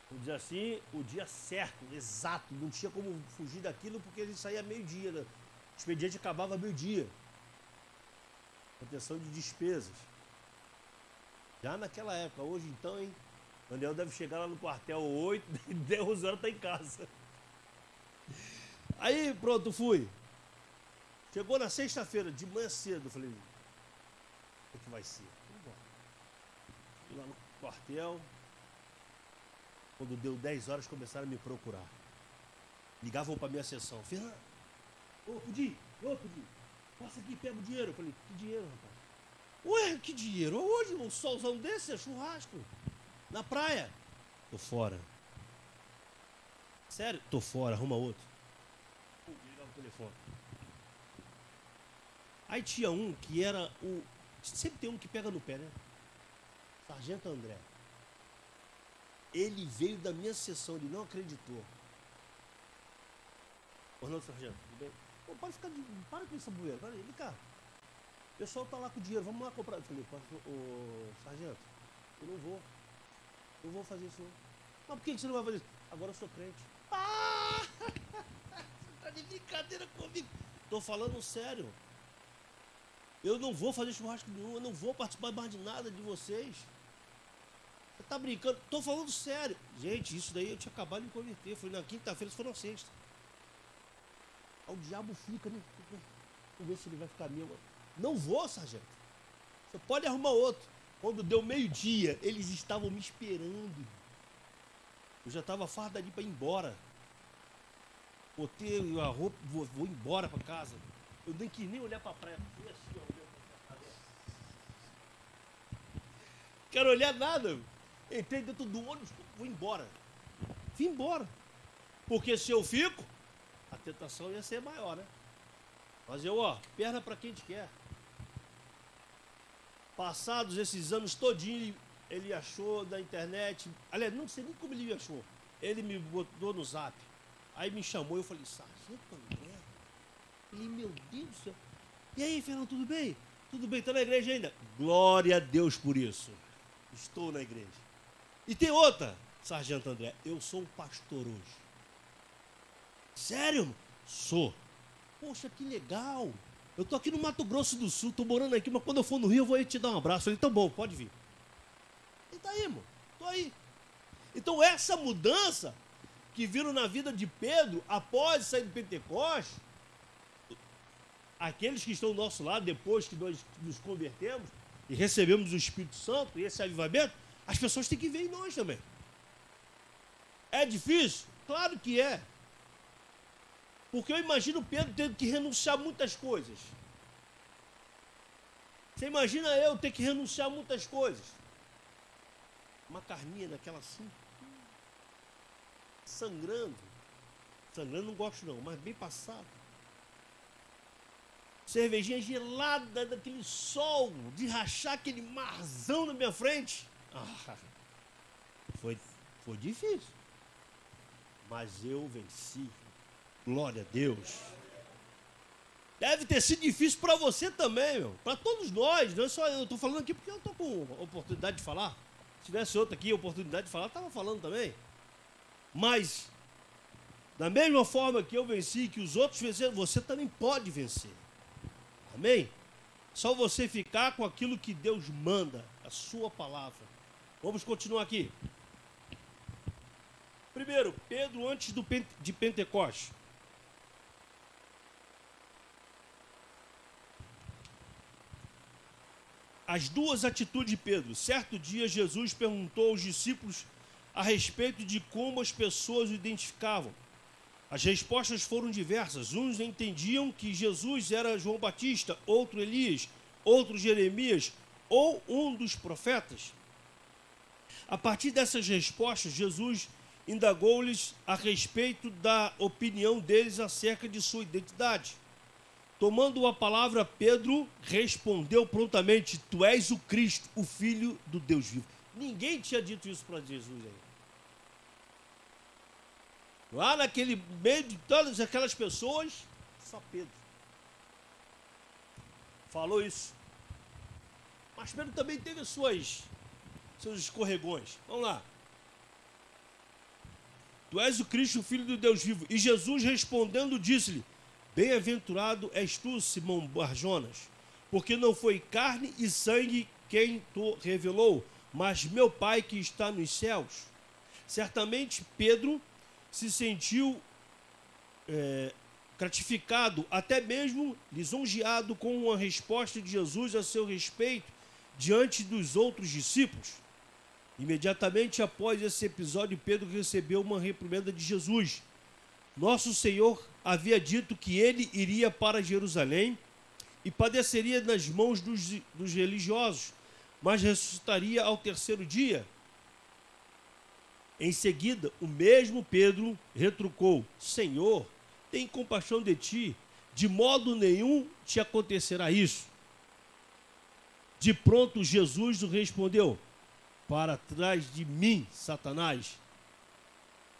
vamos dizer assim, o dia certo, exato, não tinha como fugir daquilo porque a gente saía meio-dia, né? O expediente acabava meio-dia. Proteção de despesas. Já naquela época, hoje então, hein? O Daniel deve chegar lá no quartel 8, 10 horas tá em casa. Aí, pronto, fui. Chegou na sexta-feira, de manhã cedo, eu falei, o que vai ser? Fui lá no quartel. Quando deu 10 horas, começaram a me procurar. Ligavam pra minha sessão. Fernando, ô Pudim, passa aqui, pega o dinheiro. Eu falei, que dinheiro, rapaz? Ué, que dinheiro? Hoje, um solzão desse é churrasco. Na praia. Tô fora. Sério? Tô fora, arruma outro. Ligava o telefone. Aí tinha um que era o... Sempre tem um que pega no pé, né? Sargento André. Ele veio da minha sessão, ele não acreditou. Ô, não, sargento, tudo bem? Pô, pode ficar... Para com essa bueira. Vem cá. O pessoal tá lá com dinheiro, vamos lá comprar. Eu falei, ô, sargento, eu não vou fazer isso não. Mas por que você não vai fazer isso? Agora eu sou crente. Ah! Você tá de brincadeira comigo. Tô falando sério. Eu não vou fazer churrasco nenhum, eu não vou participar mais de nada de vocês. Você tá brincando? Tô falando sério. Gente, isso daí eu tinha acabado de me converter. Foi na quinta-feira, isso foi na sexta. Aí o diabo fica, né? Vamos ver se ele vai ficar meu. Não vou, sargento. Você pode arrumar outro. Quando deu meio-dia, eles estavam me esperando. Eu já estava fardadinho para ir embora. Botei a roupa, vou embora para casa. Eu nem quis nem olhar para a praia. Fui assim, ó, quero olhar nada. Entrei dentro do ônibus, vou embora. Vim embora. Porque se eu fico, a tentação ia ser maior, né? Mas eu, ó, perna para quem te quer. Passados esses anos todinho, ele achou na internet. Aliás, não sei nem como ele me achou. Ele me botou no zap. Aí me chamou e eu falei, sargento André? Ele, meu Deus do céu. E aí, Fernando, tudo bem? Tudo bem, tá na igreja ainda? Glória a Deus por isso. Estou na igreja. E tem outra, sargento André. Eu sou um pastor hoje. Sério? Sou. Poxa, que legal. Eu tô aqui no Mato Grosso do Sul, tô morando aqui, mas quando eu for no Rio eu vou aí te dar um abraço. Eu falei, então bom, pode vir. E tá aí, irmão, tô aí. Então essa mudança que viram na vida de Pedro, após sair do Pentecoste, aqueles que estão ao nosso lado, depois que nós nos convertemos e recebemos o Espírito Santo e esse avivamento, as pessoas têm que ver em nós também. É difícil? Claro que é. Porque eu imagino Pedro tendo que renunciar a muitas coisas. Você imagina eu ter que renunciar a muitas coisas. Uma carninha daquela assim, sangrando. Sangrando não gosto não, mas bem passado. Cervejinha gelada daquele sol, de rachar aquele marzão na minha frente. Foi difícil. Mas eu venci. Glória a Deus. Deve ter sido difícil para você também, meu. Para todos nós. Não é só eu. Estou falando aqui porque eu estou com a oportunidade de falar. Se tivesse outra aqui, a oportunidade de falar, eu estava falando também. Mas, da mesma forma que eu venci, que os outros venceram, você também pode vencer. Amém? Só você ficar com aquilo que Deus manda, a sua palavra. Vamos continuar aqui. Primeiro, Pedro antes de Pentecostes. As duas atitudes de Pedro. Certo dia, Jesus perguntou aos discípulos a respeito de como as pessoas o identificavam. As respostas foram diversas. Uns entendiam que Jesus era João Batista, outro Elias, outro Jeremias ou um dos profetas. A partir dessas respostas, Jesus indagou-lhes a respeito da opinião deles acerca de sua identidade. Tomando a palavra, Pedro respondeu prontamente: Tu és o Cristo, o Filho do Deus vivo. Ninguém tinha dito isso para Jesus aí. Lá naquele meio de todas aquelas pessoas, só Pedro falou isso. Mas Pedro também teve seus escorregões. Vamos lá. Tu és o Cristo, o Filho do Deus vivo. E Jesus respondendo disse-lhe: Bem-aventurado és tu, Simão Barjonas, porque não foi carne e sangue quem te revelou, mas meu Pai que está nos céus. Certamente Pedro se sentiu gratificado, até mesmo lisonjeado com a resposta de Jesus a seu respeito diante dos outros discípulos. Imediatamente após esse episódio, Pedro recebeu uma reprimenda de Jesus. Nosso Senhor havia dito que ele iria para Jerusalém e padeceria nas mãos dos religiosos, mas ressuscitaria ao terceiro dia. Em seguida, o mesmo Pedro retrucou: Senhor, tem compaixão de ti, de modo nenhum te acontecerá isso. De pronto, Jesus respondeu: Para trás de mim, Satanás,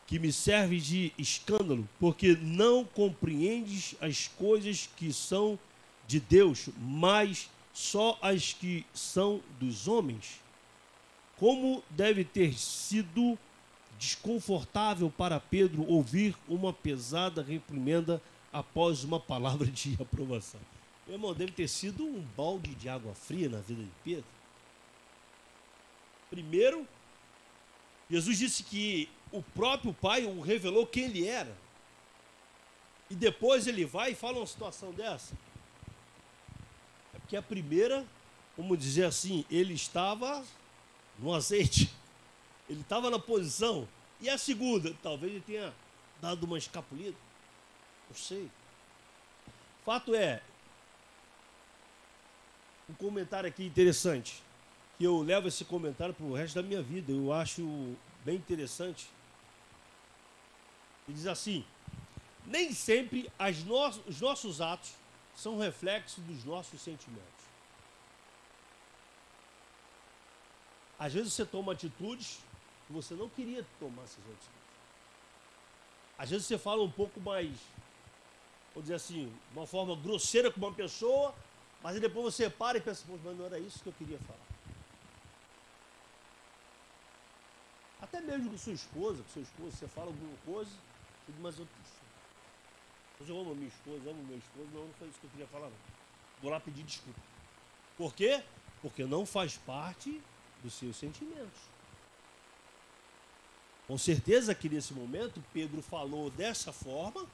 que me serves de escândalo, porque não compreendes as coisas que são de Deus, mas só as que são dos homens. Como deve ter sido desconfortável para Pedro ouvir uma pesada reprimenda após uma palavra de aprovação. Meu irmão, deve ter sido um balde de água fria na vida de Pedro. Primeiro, Jesus disse que o próprio Pai o revelou quem ele era. E depois ele vai e fala uma situação dessa. É porque a primeira, vamos dizer assim, ele estava no azeite. Ele estava na posição. E a segunda, talvez ele tenha dado uma escapulida. Não sei. Fato é, um comentário aqui interessante, que eu levo esse comentário para o resto da minha vida. Eu acho bem interessante. Ele diz assim: nem sempre os nossos atos são reflexos dos nossos sentimentos. Às vezes você toma atitudes que você não queria tomar essas atitudes. Às vezes você fala um pouco mais, vou dizer assim, de uma forma grosseira com uma pessoa, mas aí depois você para e pensa: mas não era isso que eu queria falar. Até mesmo com sua esposa, você fala alguma coisa, mas eu amo a minha esposa, amo meu esposo, não foi isso que eu queria falar, não. Vou lá pedir desculpa. Por quê? Porque não faz parte dos seus sentimentos. Com certeza que nesse momento Pedro falou dessa forma,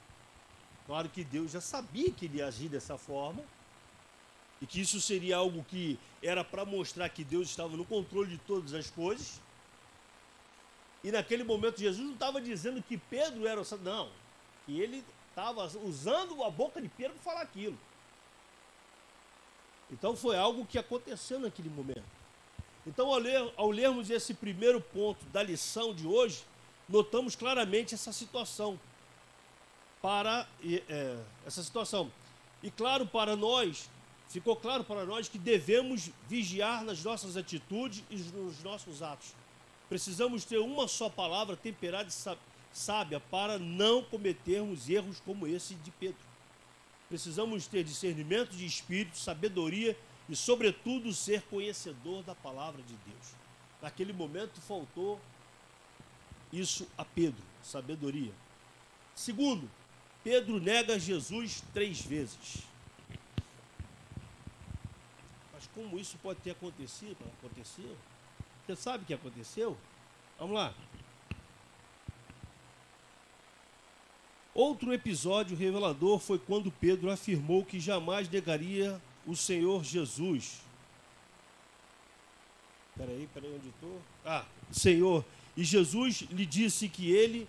Claro que Deus já sabia que ele ia agir dessa forma e que isso seria algo que era para mostrar que Deus estava no controle de todas as coisas. E naquele momento Jesus não estava dizendo que Pedro era o santo, não, que ele estava usando a boca de Pedro para falar aquilo. Então foi algo que aconteceu naquele momento. Então ao lermos esse primeiro ponto da lição de hoje, notamos claramente essa situação. E claro para nós, ficou claro para nós que devemos vigiar nas nossas atitudes e nos nossos atos. Precisamos ter uma só palavra temperada e sábia para não cometermos erros como esse de Pedro. Precisamos ter discernimento de espírito, sabedoria e, sobretudo, ser conhecedor da palavra de Deus. Naquele momento faltou isso a Pedro, sabedoria. Segundo, Pedro nega Jesus 3 vezes. Mas como isso pode ter acontecido? Aconteceu? Você sabe o que aconteceu? Vamos lá. Outro episódio revelador foi quando Pedro afirmou que jamais negaria o Senhor Jesus. Peraí, onde estou? Senhor. E Jesus lhe disse que ele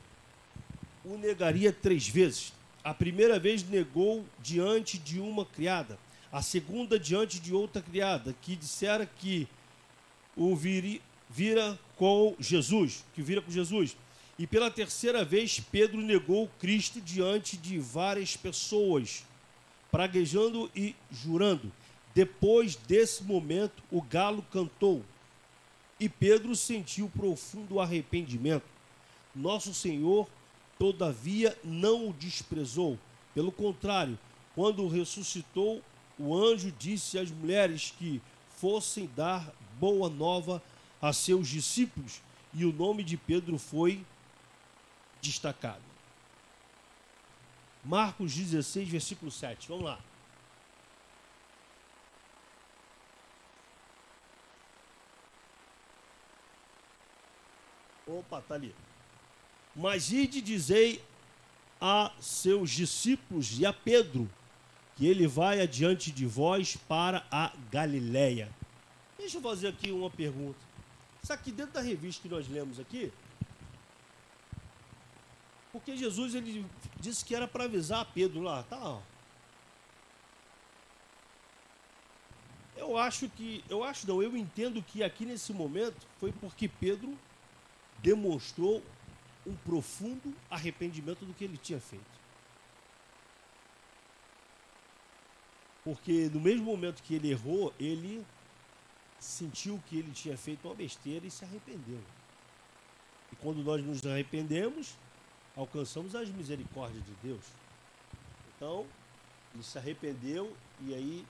o negaria 3 vezes. A primeira vez negou diante de uma criada. A segunda diante de outra criada, que dissera que o vira com Jesus. E pela terceira vez, Pedro negou Cristo diante de várias pessoas, praguejando e jurando. Depois desse momento, o galo cantou e Pedro sentiu profundo arrependimento. Nosso Senhor, todavia, não o desprezou. Pelo contrário, quando ressuscitou, o anjo disse às mulheres que fossem dar boa nova a seus discípulos, e o nome de Pedro foi destacado. Marcos 16, versículo 7. Vamos lá. Opa, está ali. Mas ide dizei a seus discípulos e a Pedro que ele vai adiante de vós para a Galileia. Deixa eu fazer aqui uma pergunta. Isso aqui dentro da revista que nós lemos aqui, porque Jesus ele disse que era para avisar a Pedro lá, tá? Ó. Eu entendo que aqui nesse momento foi porque Pedro demonstrou um profundo arrependimento do que ele tinha feito. Porque no mesmo momento que ele errou, ele sentiu que ele tinha feito uma besteira e se arrependeu. E quando nós nos arrependemos, alcançamos as misericórdias de Deus. Então, ele se arrependeu e aí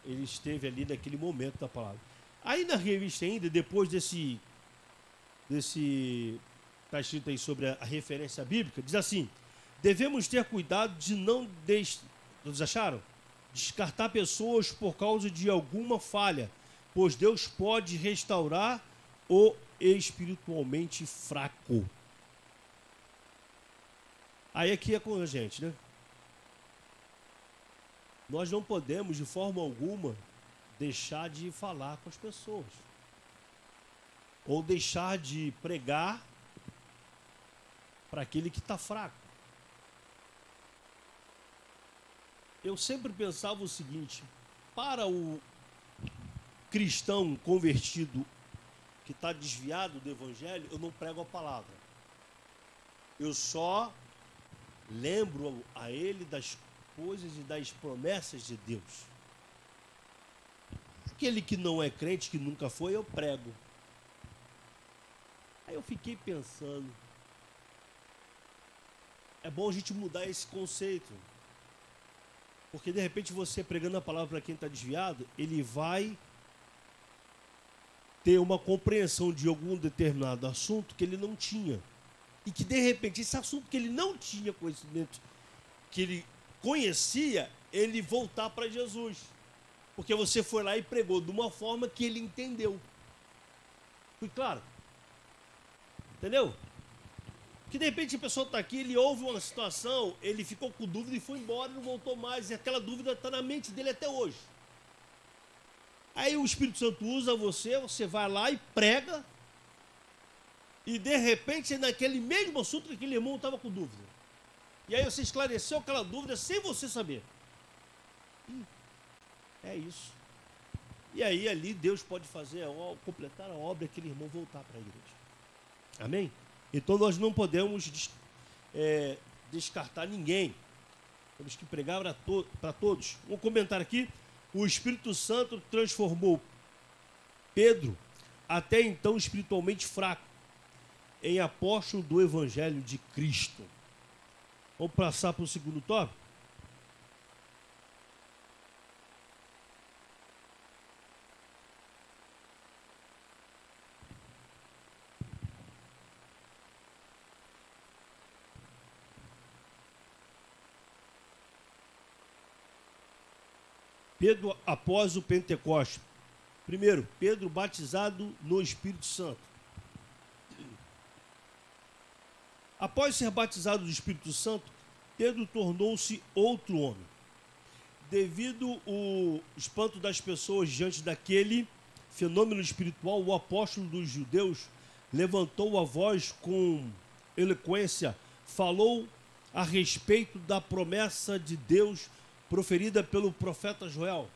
ele esteve ali naquele momento da palavra. Aí na revista ainda, depois desse está escrito aí sobre a referência bíblica, diz assim: devemos ter cuidado de não vocês acharam? Descartar pessoas por causa de alguma falha, pois Deus pode restaurar o espiritualmente fraco. Aí aqui é com a gente, né? Nós não podemos de forma alguma deixar de falar com as pessoas ou deixar de pregar para aquele que está fraco. Eu sempre pensava o seguinte: para o cristão convertido que está desviado do evangelho, eu não prego a palavra. Eu só lembro a ele das coisas e das promessas de Deus. Aquele que não é crente, que nunca foi, eu prego. Aí eu fiquei pensando, é bom a gente mudar esse conceito. Porque de repente você pregando a palavra para quem está desviado, ele vai ter uma compreensão de algum determinado assunto que ele não tinha. E que de repente esse assunto que ele não tinha conhecimento, que ele conhecia, ele voltar para Jesus. Porque você foi lá e pregou de uma forma que ele entendeu. Fui claro? Entendeu? Que de repente a pessoa está aqui, ele ouve uma situação, ele ficou com dúvida e foi embora e não voltou mais. E aquela dúvida está na mente dele até hoje. Aí o Espírito Santo usa você, você vai lá e prega. E de repente, naquele mesmo assunto, aquele irmão estava com dúvida. E aí você esclareceu aquela dúvida sem você saber. É isso. E aí ali Deus pode fazer, completar a obra e aquele irmão voltar para a igreja. Amém? Então nós não podemos descartar ninguém. Temos que pregar para todos. Vou comentar aqui. O Espírito Santo transformou Pedro, até então espiritualmente fraco, em apóstolo do Evangelho de Cristo. Vamos passar para o segundo tópico? Pedro após o Pentecostes. Primeiro, Pedro batizado no Espírito Santo. Após ser batizado do Espírito Santo, Pedro tornou-se outro homem. Devido ao espanto das pessoas diante daquele fenômeno espiritual, o apóstolo dos judeus levantou a voz com eloquência, falou a respeito da promessa de Deus proferida pelo profeta Joel: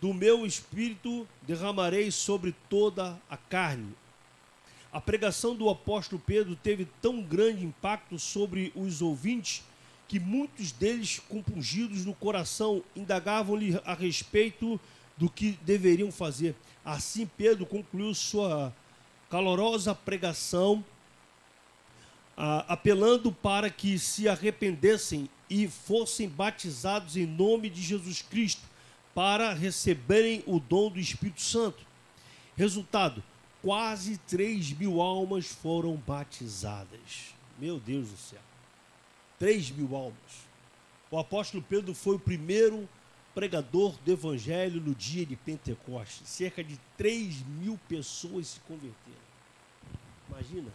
do meu espírito derramarei sobre toda a carne. A pregação do apóstolo Pedro teve tão grande impacto sobre os ouvintes que muitos deles, compungidos no coração, indagavam-lhe a respeito do que deveriam fazer. Assim, Pedro concluiu sua calorosa pregação, apelando para que se arrependessem e fossem batizados em nome de Jesus Cristo, para receberem o dom do Espírito Santo. Resultado: quase 3.000 almas foram batizadas. Meu Deus do céu. 3.000 almas. O apóstolo Pedro foi o primeiro pregador do Evangelho no dia de Pentecostes. Cerca de 3.000 pessoas se converteram. Imagina.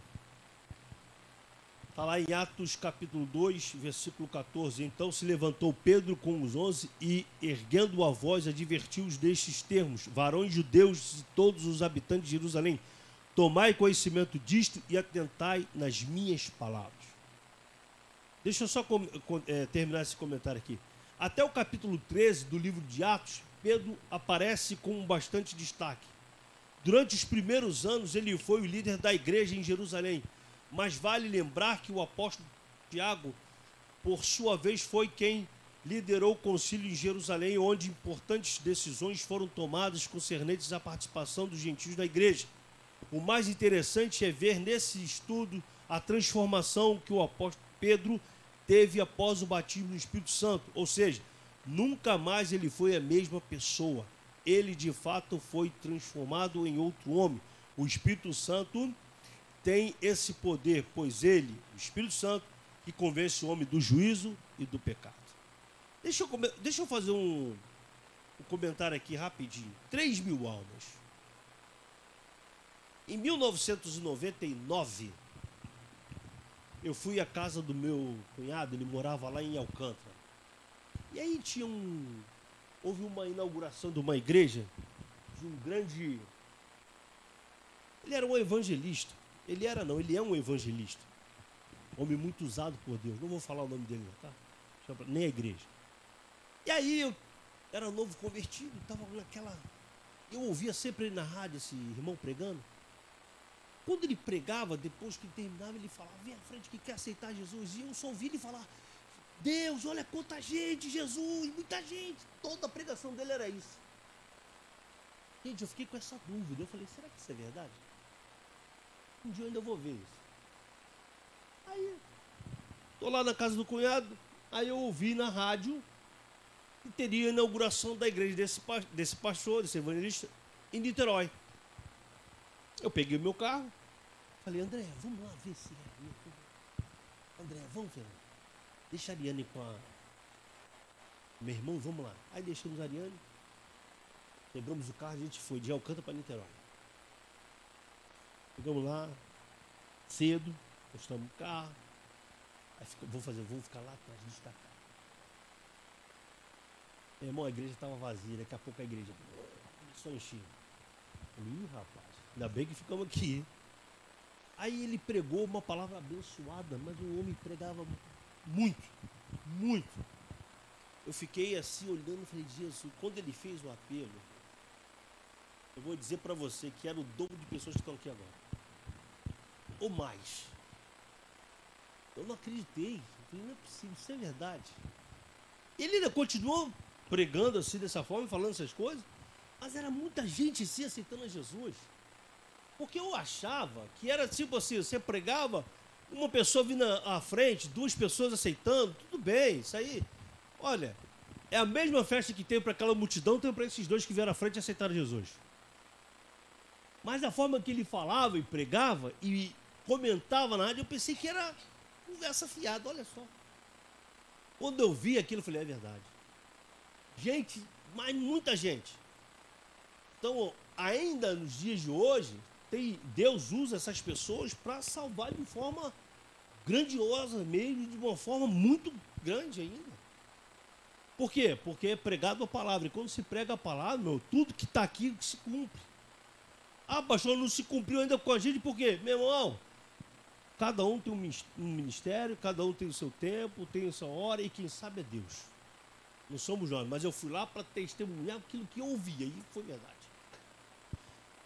Está lá em Atos capítulo 2, versículo 14. Então se levantou Pedro com os 11 e, erguendo a voz, advertiu-os destes termos: varões judeus e todos os habitantes de Jerusalém, tomai conhecimento disto e atentai nas minhas palavras. Deixa eu só terminar esse comentário aqui. Até o capítulo 13 do livro de Atos, Pedro aparece com bastante destaque. Durante os primeiros anos, ele foi o líder da igreja em Jerusalém. Mas vale lembrar que o apóstolo Tiago, por sua vez, foi quem liderou o concílio em Jerusalém, onde importantes decisões foram tomadas concernentes à participação dos gentios na igreja. O mais interessante é ver nesse estudo a transformação que o apóstolo Pedro teve após o batismo no Espírito Santo. Ou seja, nunca mais ele foi a mesma pessoa. Ele, de fato, foi transformado em outro homem. O Espírito Santo tem esse poder, pois ele, o Espírito Santo, que convence o homem do juízo e do pecado. Deixa eu fazer um comentário aqui rapidinho. 3.000 almas. Em 1999, eu fui à casa do meu cunhado, ele morava lá em Alcântara. E aí houve uma inauguração de uma igreja, de um grande... Ele era um evangelista. Ele é um evangelista. Homem muito usado por Deus. Não vou falar o nome dele, tá? Nem a igreja. E aí eu era novo convertido, estava naquela... Eu ouvia sempre ele na rádio, esse irmão pregando. Quando ele pregava, depois que terminava, ele falava: vem à frente que quer aceitar Jesus. E eu só ouvi ele falar: Deus, olha quanta gente, Jesus, muita gente. Toda a pregação dele era isso. Gente, eu fiquei com essa dúvida. Eu falei: será que isso é verdade? Um dia eu ainda vou ver isso. Aí, estou lá na casa do cunhado, aí eu ouvi na rádio que teria a inauguração da igreja desse pastor, desse evangelista, em Niterói. Eu peguei o meu carro, falei: André, vamos lá ver se é. André, vamos ver. Deixa a Ariane com a... Meu irmão, vamos lá. Aí deixamos a Ariane, pegamos o carro, a gente foi de Alcântara para Niterói. Chegamos lá cedo, Postamos o carro. Aí vamos ficar lá atrás, destacar. Meu irmão, a igreja estava vazia, daqui a pouco a igreja começou a encher. Ih, rapaz, ainda bem que ficamos aqui. Aí ele pregou uma palavra abençoada, mas o homem pregava muito, muito. Eu fiquei assim olhando e falei, Jesus, quando ele fez o apelo, eu vou dizer para você que era o dobro de pessoas que estão aqui agora. Ou mais. Eu não acreditei. Eu falei, não é possível, isso é verdade. Ele ainda continuou pregando assim dessa forma, falando essas coisas, mas era muita gente assim aceitando a Jesus. Porque eu achava que era tipo assim, você pregava, uma pessoa vindo à frente, 2 pessoas aceitando, tudo bem, isso aí. Olha, é a mesma festa que tem para aquela multidão, tem para esses 2 que vieram à frente e aceitaram Jesus. Mas a forma que ele falava e pregava e comentava na rádio, eu pensei que era conversa fiada, olha só. Quando eu vi aquilo, eu falei, é verdade. Gente, mas muita gente. Então, ainda nos dias de hoje, Deus usa essas pessoas para salvar de forma grandiosa mesmo, de uma forma muito grande ainda. Por quê? Porque é pregado a palavra. E quando se prega a palavra, tudo que está aqui se cumpre. Ah, pastor, não se cumpriu ainda com a gente, por quê? Meu irmão, cada um tem um ministério, cada um tem o seu tempo, tem a sua hora, e quem sabe é Deus. Não somos nós, mas eu fui lá para testemunhar aquilo que eu ouvia, e foi verdade.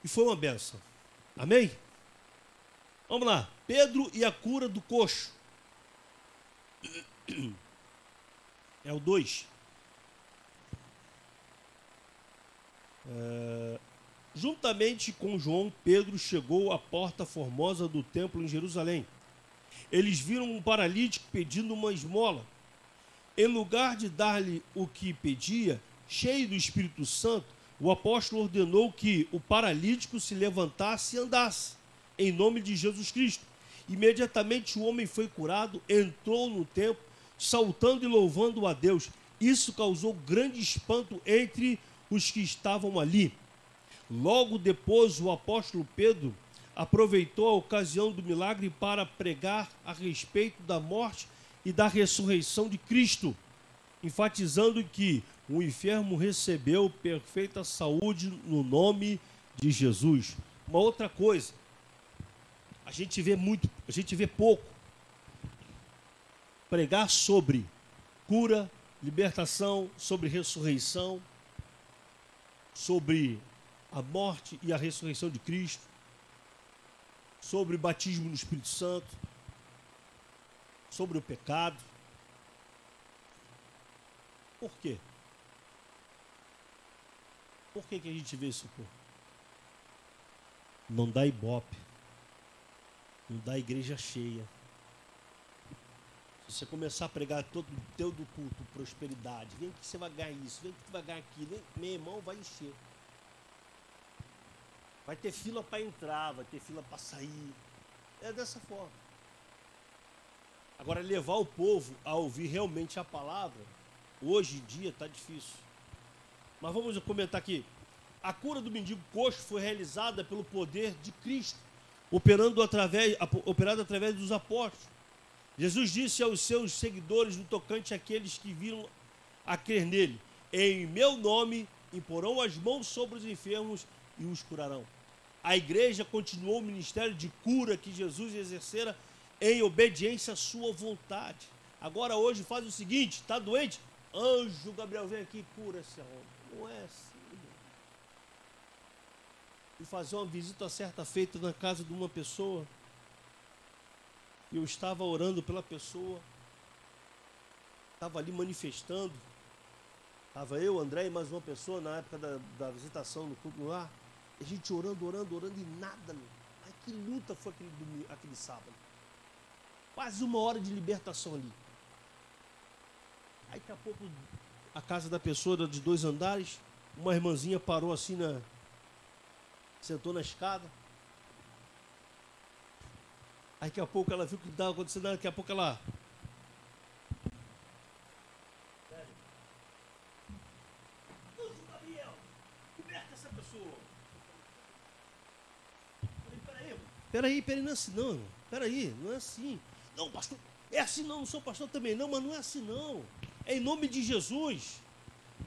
E foi uma benção. Amém? Vamos lá. Pedro e a cura do coxo. É o 2. Juntamente com João, Pedro chegou à porta formosa do templo em Jerusalém. Eles viram um paralítico pedindo uma esmola. Em lugar de dar-lhe o que pedia, cheio do Espírito Santo, o apóstolo ordenou que o paralítico se levantasse e andasse, em nome de Jesus Cristo. Imediatamente o homem foi curado, entrou no templo, saltando e louvando a Deus. Isso causou grande espanto entre os que estavam ali. Logo depois, o apóstolo Pedro aproveitou a ocasião do milagre para pregar a respeito da morte e da ressurreição de Cristo, enfatizando que o enfermo recebeu perfeita saúde no nome de Jesus. Uma outra coisa, a gente vê pouco pregar sobre cura, libertação, sobre ressurreição, sobre a morte e a ressurreição de Cristo, sobre batismo no Espírito Santo, sobre o pecado. Por quê? Por que a gente vê isso pouco? Não dá ibope, não dá igreja cheia. Se você começar a pregar todo o culto, prosperidade, vem que você vai ganhar isso, vem que você vai ganhar aquilo, meu irmão, vai encher. Vai ter fila para entrar, vai ter fila para sair. É dessa forma. Agora, levar o povo a ouvir realmente a palavra, hoje em dia está difícil. Mas vamos comentar aqui. A cura do mendigo coxo foi realizada pelo poder de Cristo, operado através dos apóstolos. Jesus disse aos seus seguidores no tocante àqueles que viram a crer nele: em meu nome imporão as mãos sobre os enfermos e os curarão. A igreja continuou o ministério de cura que Jesus exercera em obediência à sua vontade. Agora hoje faz o seguinte: está doente? Anjo Gabriel, vem aqui e cura esse homem. Não é assim. E fazer uma visita certa feita na casa de uma pessoa. Eu estava orando pela pessoa. Estava ali manifestando. Estava eu, André e mais uma pessoa na época da visitação no culto no lar. A gente orando e nada. Ai, que luta foi aquele sábado. Quase 1 hora de libertação ali. Aí daqui a pouco a casa da pessoa era de 2 andares. Uma irmãzinha parou assim sentou na escada. Aí daqui a pouco ela viu o que estava acontecendo. Daqui a pouco ela... Sério? Anjo Gabriel, liberta essa pessoa. Eu falei, Peraí, não é assim não, irmão. Peraí, não é assim. Não, pastor, é assim não sou pastor também não, mas não é assim não. É em nome de Jesus.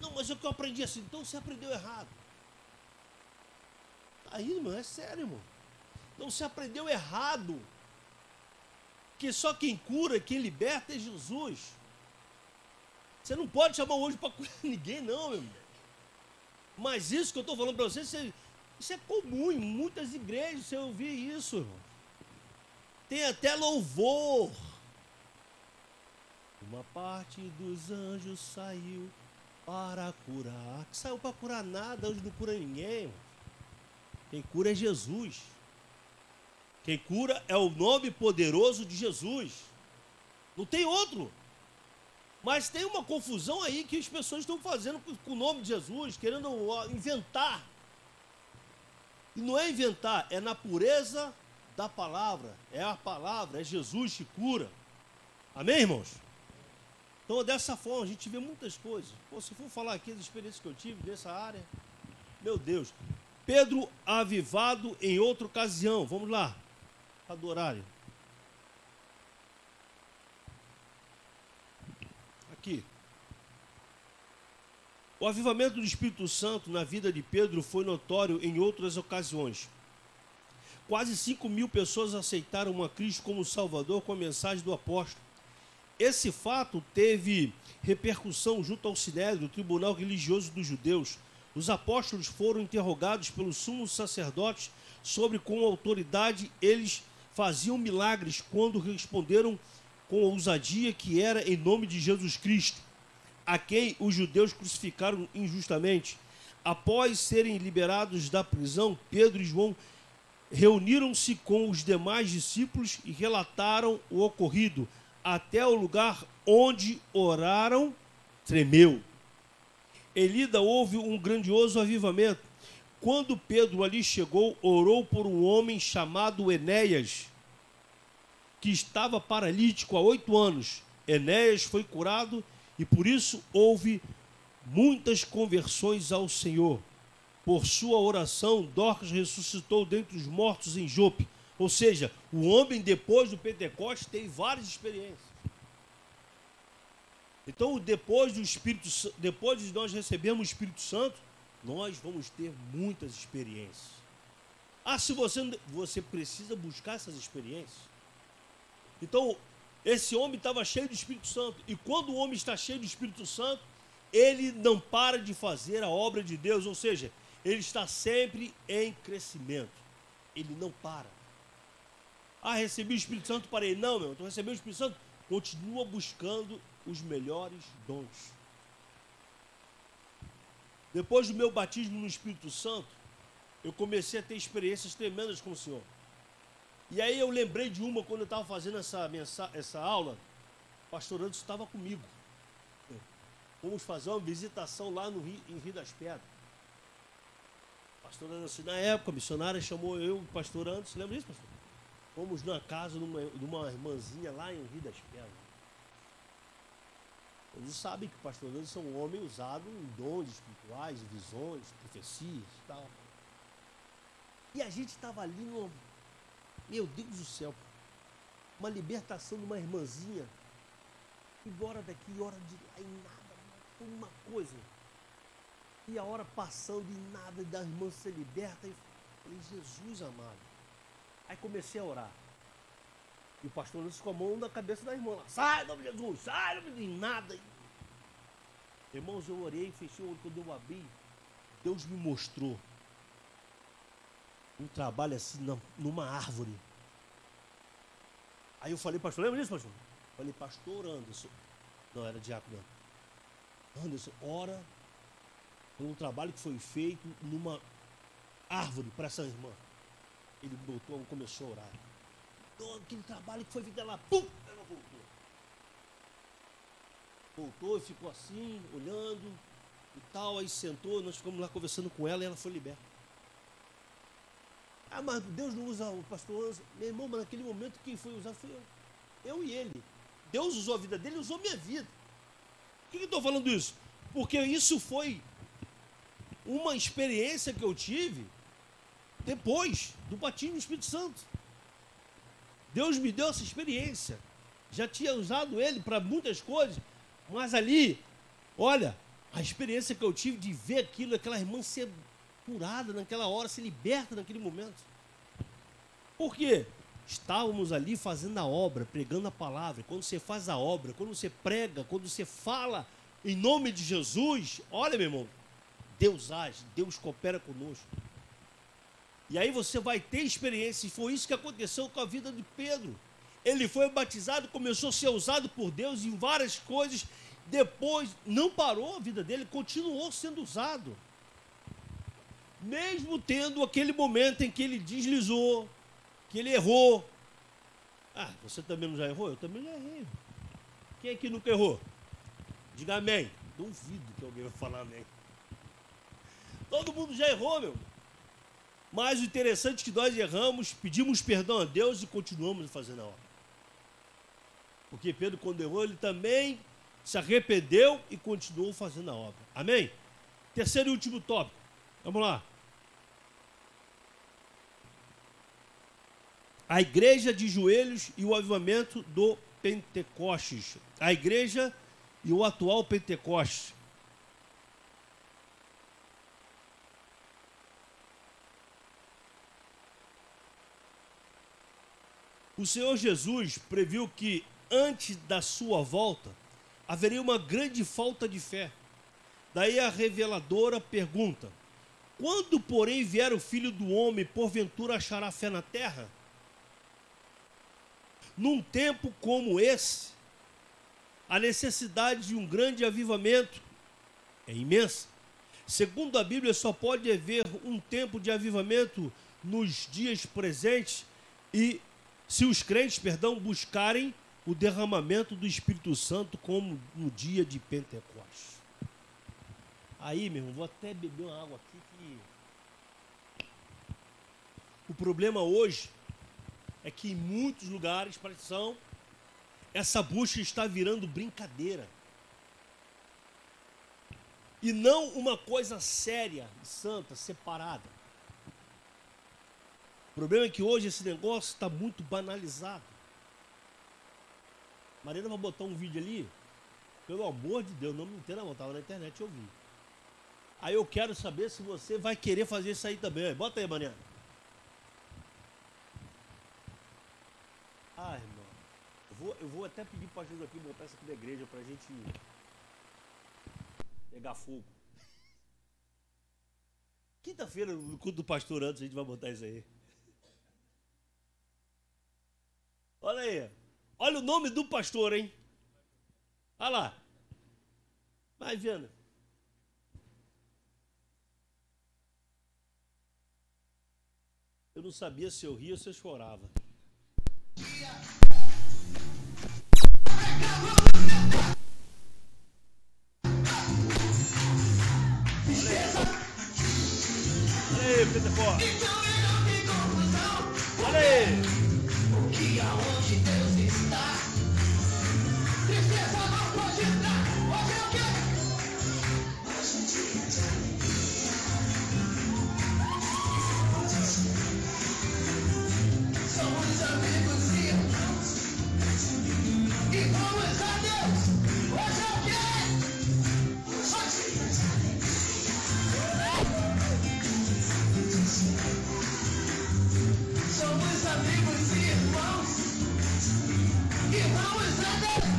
Não, mas é que eu aprendi assim. Então você aprendeu errado. Aí, irmão, é sério, irmão. Então você aprendeu errado. Que só quem cura, quem liberta é Jesus. Você não pode chamar o anjo para curar ninguém, não, meu irmão. Mas isso que eu estou falando para você, isso é comum em muitas igrejas, você ouvir isso, irmão. Tem até louvor. Uma parte dos anjos saiu para curar. Que saiu para curar nada, anjo não cura ninguém, irmão. Quem cura é Jesus. Quem cura é o nome poderoso de Jesus. Não tem outro. Mas tem uma confusão aí que as pessoas estão fazendo com o nome de Jesus, querendo inventar. E não é inventar, é na pureza da palavra. É a palavra, é Jesus que cura. Amém, irmãos? Então, dessa forma, a gente vê muitas coisas. Pô, se for falar aqui das experiências que eu tive nessa área, meu Deus. Pedro avivado em outra ocasião. Vamos lá. Está do horário. Aqui. O avivamento do Espírito Santo na vida de Pedro foi notório em outras ocasiões. Quase 5.000 pessoas aceitaram a Cristo como Salvador com a mensagem do apóstolo. Esse fato teve repercussão junto ao Sinédrio, o tribunal religioso dos judeus. Os apóstolos foram interrogados pelos sumos sacerdotes sobre com autoridade eles faziam milagres quando responderam com ousadia que era em nome de Jesus Cristo, a quem os judeus crucificaram injustamente. Após serem liberados da prisão, Pedro e João reuniram-se com os demais discípulos e relataram o ocorrido. Até o lugar onde oraram tremeu. Em Lida houve um grandioso avivamento. Quando Pedro ali chegou, orou por um homem chamado Enéas, que estava paralítico há 8 anos. Enéas foi curado e por isso houve muitas conversões ao Senhor. Por sua oração, Dorcas ressuscitou dentre os mortos em Jope. Ou seja, o homem depois do Pentecostes teve várias experiências. Então, depois de nós recebermos o Espírito Santo, nós vamos ter muitas experiências. Se você precisa buscar essas experiências. Então, esse homem estava cheio do Espírito Santo. E quando o homem está cheio do Espírito Santo, ele não para de fazer a obra de Deus. Ou seja, ele está sempre em crescimento. Ele não para. Recebi o Espírito Santo, parei. Não, meu, tu recebeu o Espírito Santo, continua buscando os melhores dons. Depois do meu batismo no Espírito Santo, eu comecei a ter experiências tremendas com o Senhor. E aí eu lembrei de uma quando eu estava fazendo essa aula, o pastor Anderson estava comigo. Fomos fazer uma visitação lá no Rio, em Rio das Pedras. O pastor Anderson, na época, a missionária chamou eu, o pastor Anderson, lembra disso, pastor? Fomos na casa de uma irmãzinha lá em Rio das Pedras. Todos sabem que o pastor Anderson é um homem usado em dons espirituais, visões, profecias e tal. E a gente estava ali no... Meu Deus do céu, uma libertação de uma irmãzinha, e hora daqui, hora de lá, e nada, uma coisa. E a hora passando e nada, da irmã ser liberta, e falei, Jesus amado. Aí comecei a orar. E o pastor Lúcio com a mão na cabeça da irmã lá, sai, em nome de Jesus, sai, não me diz nada. Irmãos, eu orei, fechei o olho, quando eu abri, Deus me mostrou um trabalho assim, numa árvore. Aí eu falei, pastor, lembra disso, pastor? Falei, pastor Anderson. Não, era diácono. Anderson, ora por um trabalho que foi feito numa árvore para essa irmã. Ele botou, começou a orar. Então, aquele trabalho que foi feito lá, pum, ela voltou. Voltou e ficou assim, olhando e tal. Aí sentou, nós ficamos lá conversando com ela e ela foi liberta. Mas Deus não usa o pastor Anderson. Meu irmão, mas naquele momento quem foi usado foi eu. Eu e ele. Deus usou a vida dele, usou a minha vida. Por que eu estou falando isso? Porque isso foi uma experiência que eu tive depois do batismo no Espírito Santo. Deus me deu essa experiência. Já tinha usado ele para muitas coisas, mas ali, olha, a experiência que eu tive de ver aquilo, aquela irmã ser curada naquela hora, ser liberta naquele momento. Por quê? Estávamos ali fazendo a obra, pregando a palavra. Quando você faz a obra, quando você prega, quando você fala em nome de Jesus, olha, meu irmão, Deus age, Deus coopera conosco. E aí você vai ter experiência, e foi isso que aconteceu com a vida de Pedro. Ele foi batizado, começou a ser usado por Deus em várias coisas, depois não parou a vida dele, continuou sendo usado. Mesmo tendo aquele momento em que ele deslizou, que ele errou. Ah, você também não já errou? Eu também já errei. Quem aqui nunca errou? Diga amém. Duvido que alguém vai falar amém. Todo mundo já errou, meu. Mas o interessante é que nós erramos, pedimos perdão a Deus e continuamos fazendo a obra. Porque Pedro, quando errou, ele também se arrependeu e continuou fazendo a obra. Amém? Terceiro e último tópico. Vamos lá. A igreja de joelhos e o avivamento do Pentecostes. A igreja e o atual Pentecostes. O Senhor Jesus previu que antes da sua volta haveria uma grande falta de fé. Daí a reveladora pergunta: quando, porém, vier o Filho do Homem, porventura achará fé na terra? Num tempo como esse, a necessidade de um grande avivamento é imensa. Segundo a Bíblia, só pode haver um tempo de avivamento nos dias presentes e se os crentes, buscarem o derramamento do Espírito Santo como no dia de Pentecostes. Aí, meu irmão, vou até beber uma água aqui que... O problema hoje é que em muitos lugares, essa busca está virando brincadeira. E não uma coisa séria, santa, separada. O problema é que hoje esse negócio está muito banalizado. Marina vai botar um vídeo ali, pelo amor de Deus, não me entenda, não, estava na internet e eu vi. Aí eu quero saber se você vai querer fazer isso aí também. Bota aí, Mariana. Ah, irmão, eu vou até pedir para Jesus aqui botar isso aqui da igreja para a gente pegar fogo. Quinta-feira, no culto do pastor antes, a gente vai botar isso aí. Olha aí. Olha o nome do pastor, hein? Olha lá. Vai vendo. Eu não sabia se eu ria ou se eu chorava. Olha aí, Pentecostes. Olha aí. Que aonde Deus está, tristeza não pode entrar. Hoje é o quê? Hoje é dia de alegria. Somos amigos e irmãos e vamos a Deus. Hoje é o quê? Hoje é dia de alegria. Somos amigos e irmãos e vamos a Deus.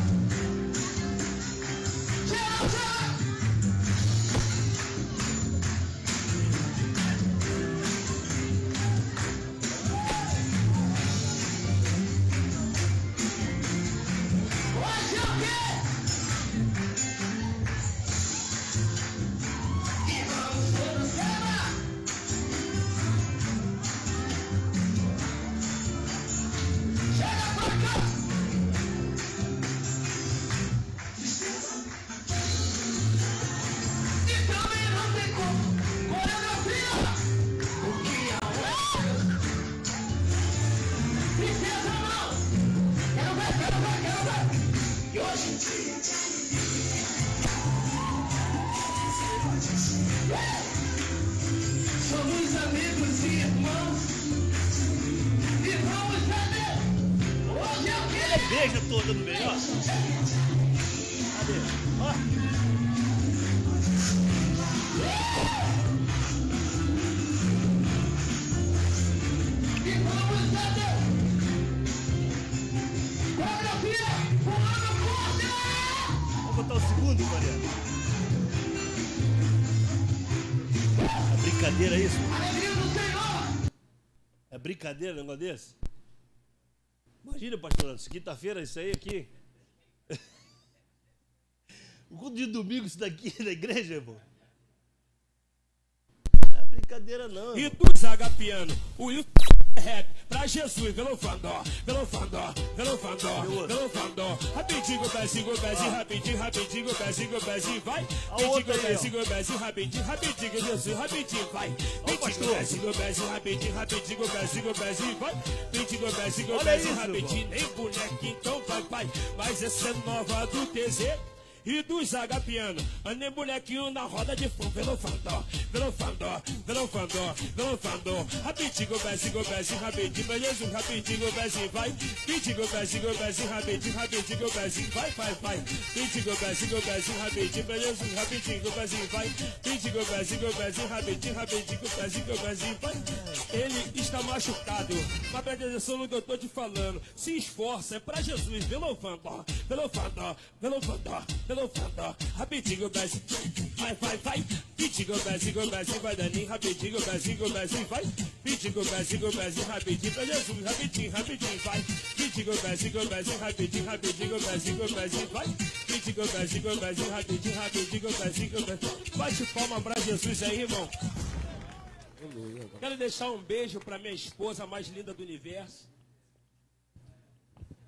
Somos amigos e irmãos e vamos a Deus. igreja toda no meio, ó. Cadê? Ó. Vamos botar o segundo, Mariana. É brincadeira isso? É brincadeira um negócio desse? Imagina, pastor, quinta-feira isso aí aqui. O culto de domingo isso daqui na igreja, irmão. Não é brincadeira não. E tu zagapiano, o rap pra Jesus, pelo fandó, pelo fandó, pelo fandó, pelo fandó. Rapidinho, pezinho, rapidinho, rapidinho, pezinho, vai. Rapidinho, pezinho, rapidinho, rapidinho, Jesus, rapidinho, vai. Rapidinho, rapidinho, rapidinho, pezinho, vai. Rapidinho, pezinho, rapidinho, nem bonequinho, então vai. Mas essa é nova do TZ. E dos agapianos, andei bonequinho na roda de fogo, pelo fandó, pelo fandó, pelo fandó, pelo fandó. Rapidinho, pezinho, rapidinho, pra Jesus, rapidinho, pezinho, vai. Rapidinho, pezinho, rapidinho, rapidinho, pezinho, vai. Rapidinho, pezinho, rapidinho, pra Jesus, rapidinho, pezinho, vai. Rapidinho, pezinho, rapidinho, pezinho, vai. Ele está machucado, mas presta atenção no que eu tô te falando. Se esforça, é pra Jesus, pelo fandó, pelo fandó, pelo fandó. Pelo fandó, rapidinho, pezinho, vai. Rapidinho, pezinho, vai daninho, rapidinho, pezinho, vai. Rapidinho, pezinho, rapidinho, pra Jesus, rapidinho, vai. Rapidinho, pezinho, rapidinho, pezinho, vai. Rapidinho, pezinho, rapidinho, pezinho. Bate palma pra Jesus aí, irmão. Quero deixar um beijo pra minha esposa mais linda do universo.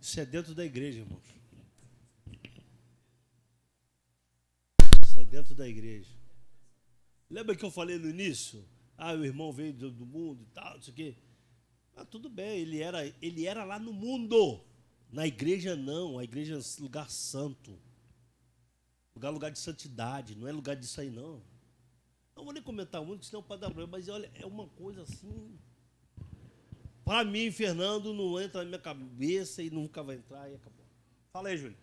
Isso é dentro da igreja, irmãos. Dentro da igreja. Lembra que eu falei no início? Ah, o irmão veio do mundo e tal, não sei o quê. Ah, tudo bem, ele era lá no mundo. Na igreja não, a igreja é lugar santo. Lugar de santidade, não é lugar disso aí não. Não vou nem comentar muito, senão pode dar problema, mas olha, é uma coisa assim. Para mim, Fernando, não entra na minha cabeça e nunca vai entrar e acabou. Fala aí, Júlio.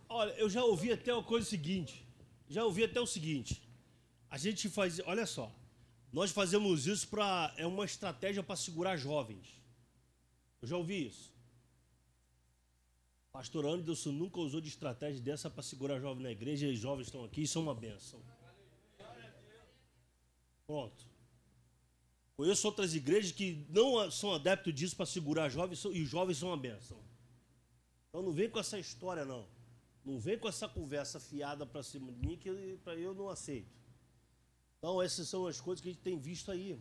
Olha, eu já ouvi até a coisa seguinte. A gente faz, olha só. Nós fazemos isso é uma estratégia para segurar jovens. Eu já ouvi isso. Pastor Anderson nunca usou de estratégia dessa para segurar jovem na igreja e os jovens estão aqui, isso é uma bênção. Pronto. Conheço outras igrejas que não são adeptos disso para segurar jovens e os jovens são uma bênção. Então não vem com essa história não. Não vem com essa conversa fiada para cima de mim que eu não aceito. Então essas são as coisas que a gente tem visto aí.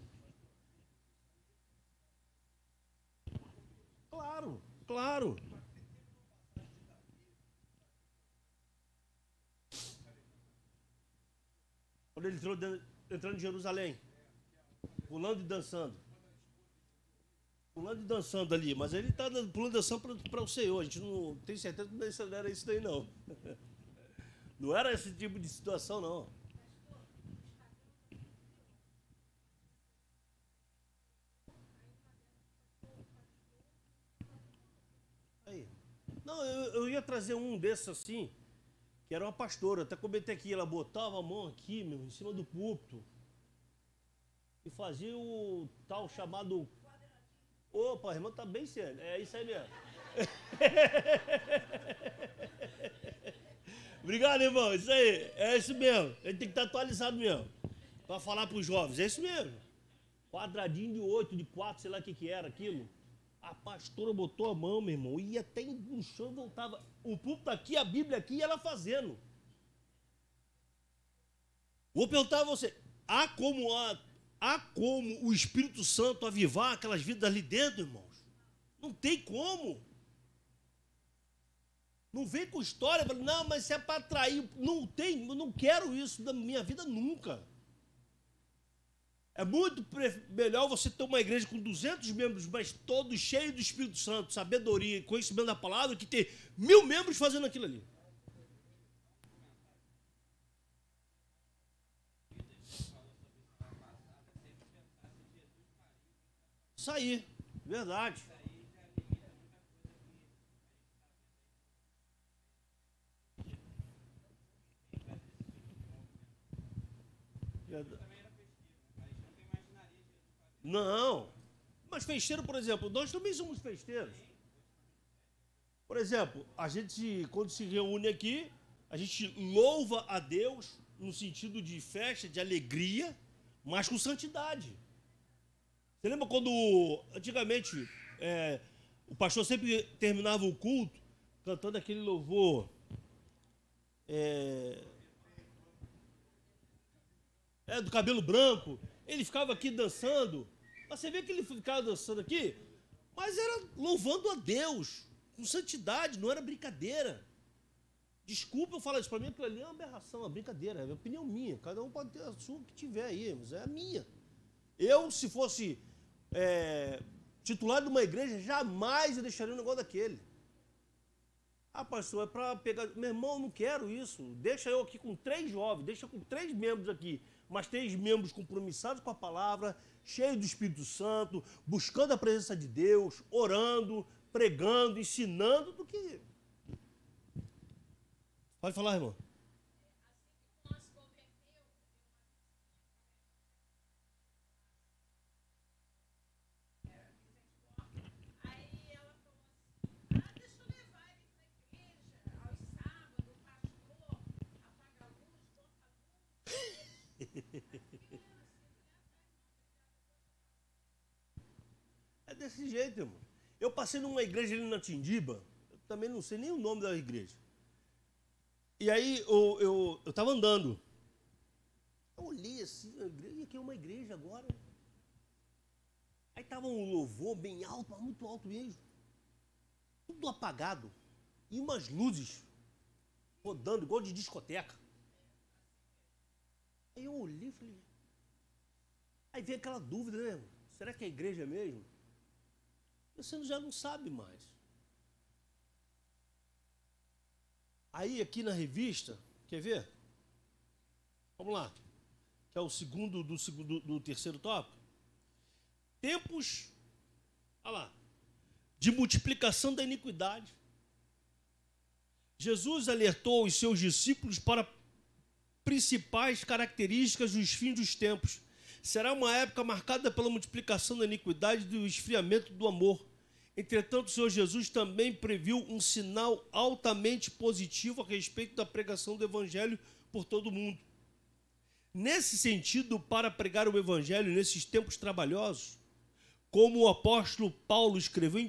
Claro. Quando ele entrando em Jerusalém, pulando e dançando. Pulando e dançando ali, mas ele está pulando e dançando para o Senhor. A gente não tem certeza que não era isso daí, não. Não era esse tipo de situação, não. Aí. Não, eu ia trazer um desses assim, que era uma pastora. Até comentei aqui, ela botava a mão aqui, meu, em cima do púlpito. E fazia o tal chamado... Opa, a irmã tá bem sério. É isso aí mesmo. Obrigado, irmão. Isso aí. É isso mesmo. Ele tem que estar atualizado mesmo. Para falar para os jovens. É isso mesmo. Quadradinho de 8, de 4, sei lá o que era aquilo. A pastora botou a mão, meu irmão. Ia até no chão e voltava. O púlpito aqui, a Bíblia aqui, e ela fazendo. Vou perguntar a você. Há como o Espírito Santo avivar aquelas vidas ali dentro, irmãos? Não tem como. Não vem com história, não, mas isso é para atrair. Não tem, eu não quero isso na minha vida nunca. É muito melhor você ter uma igreja com 200 membros, mas todos cheios do Espírito Santo, sabedoria e conhecimento da palavra, que ter 1000 membros fazendo aquilo ali. Isso aí, verdade. Não, mas festeiro, por exemplo, nós também somos festeiros. Por exemplo, a gente, quando se reúne aqui, a gente louva a Deus no sentido de festa, de alegria, mas com santidade. Você lembra quando, antigamente, o pastor sempre terminava o culto cantando aquele louvor? Do cabelo branco. Ele ficava aqui dançando. Mas você vê que ele ficava dançando aqui, mas era louvando a Deus, com santidade, não era brincadeira. Desculpa eu falar isso, para mim aquilo ali é uma aberração, uma brincadeira, é a opinião minha. Cada um pode ter a sua que tiver aí, mas é a minha. Eu, se fosse titular de uma igreja, jamais eu deixaria um negócio daquele. Ah, pastor, é para pegar... Meu irmão, não quero isso. Deixa eu aqui com 3 jovens, deixa com 3 membros aqui, mas 3 membros compromissados com a palavra, cheios do Espírito Santo, buscando a presença de Deus, orando, pregando, ensinando, do que... Pode falar, irmão. É desse jeito, irmão. Eu passei numa igreja ali na Tindiba, eu também não sei nem o nome da igreja. E aí eu estava andando. Eu olhei assim, e aqui é uma igreja agora. Aí estava um louvor bem alto, mas muito alto mesmo. Tudo apagado. E umas luzes rodando, igual de discoteca. Aí eu olhei e falei... Aí veio aquela dúvida, né, irmão? Será que é igreja mesmo? Você já não sabe mais. Aí aqui na revista, quer ver? Vamos lá. Que é o segundo do terceiro tópico. Tempos, olha lá, de multiplicação da iniquidade. Jesus alertou os seus discípulos para principais características dos fins dos tempos. Será uma época marcada pela multiplicação da iniquidade e do esfriamento do amor. Entretanto, o Senhor Jesus também previu um sinal altamente positivo a respeito da pregação do Evangelho por todo o mundo. Nesse sentido, para pregar o Evangelho nesses tempos trabalhosos, como o apóstolo Paulo escreveu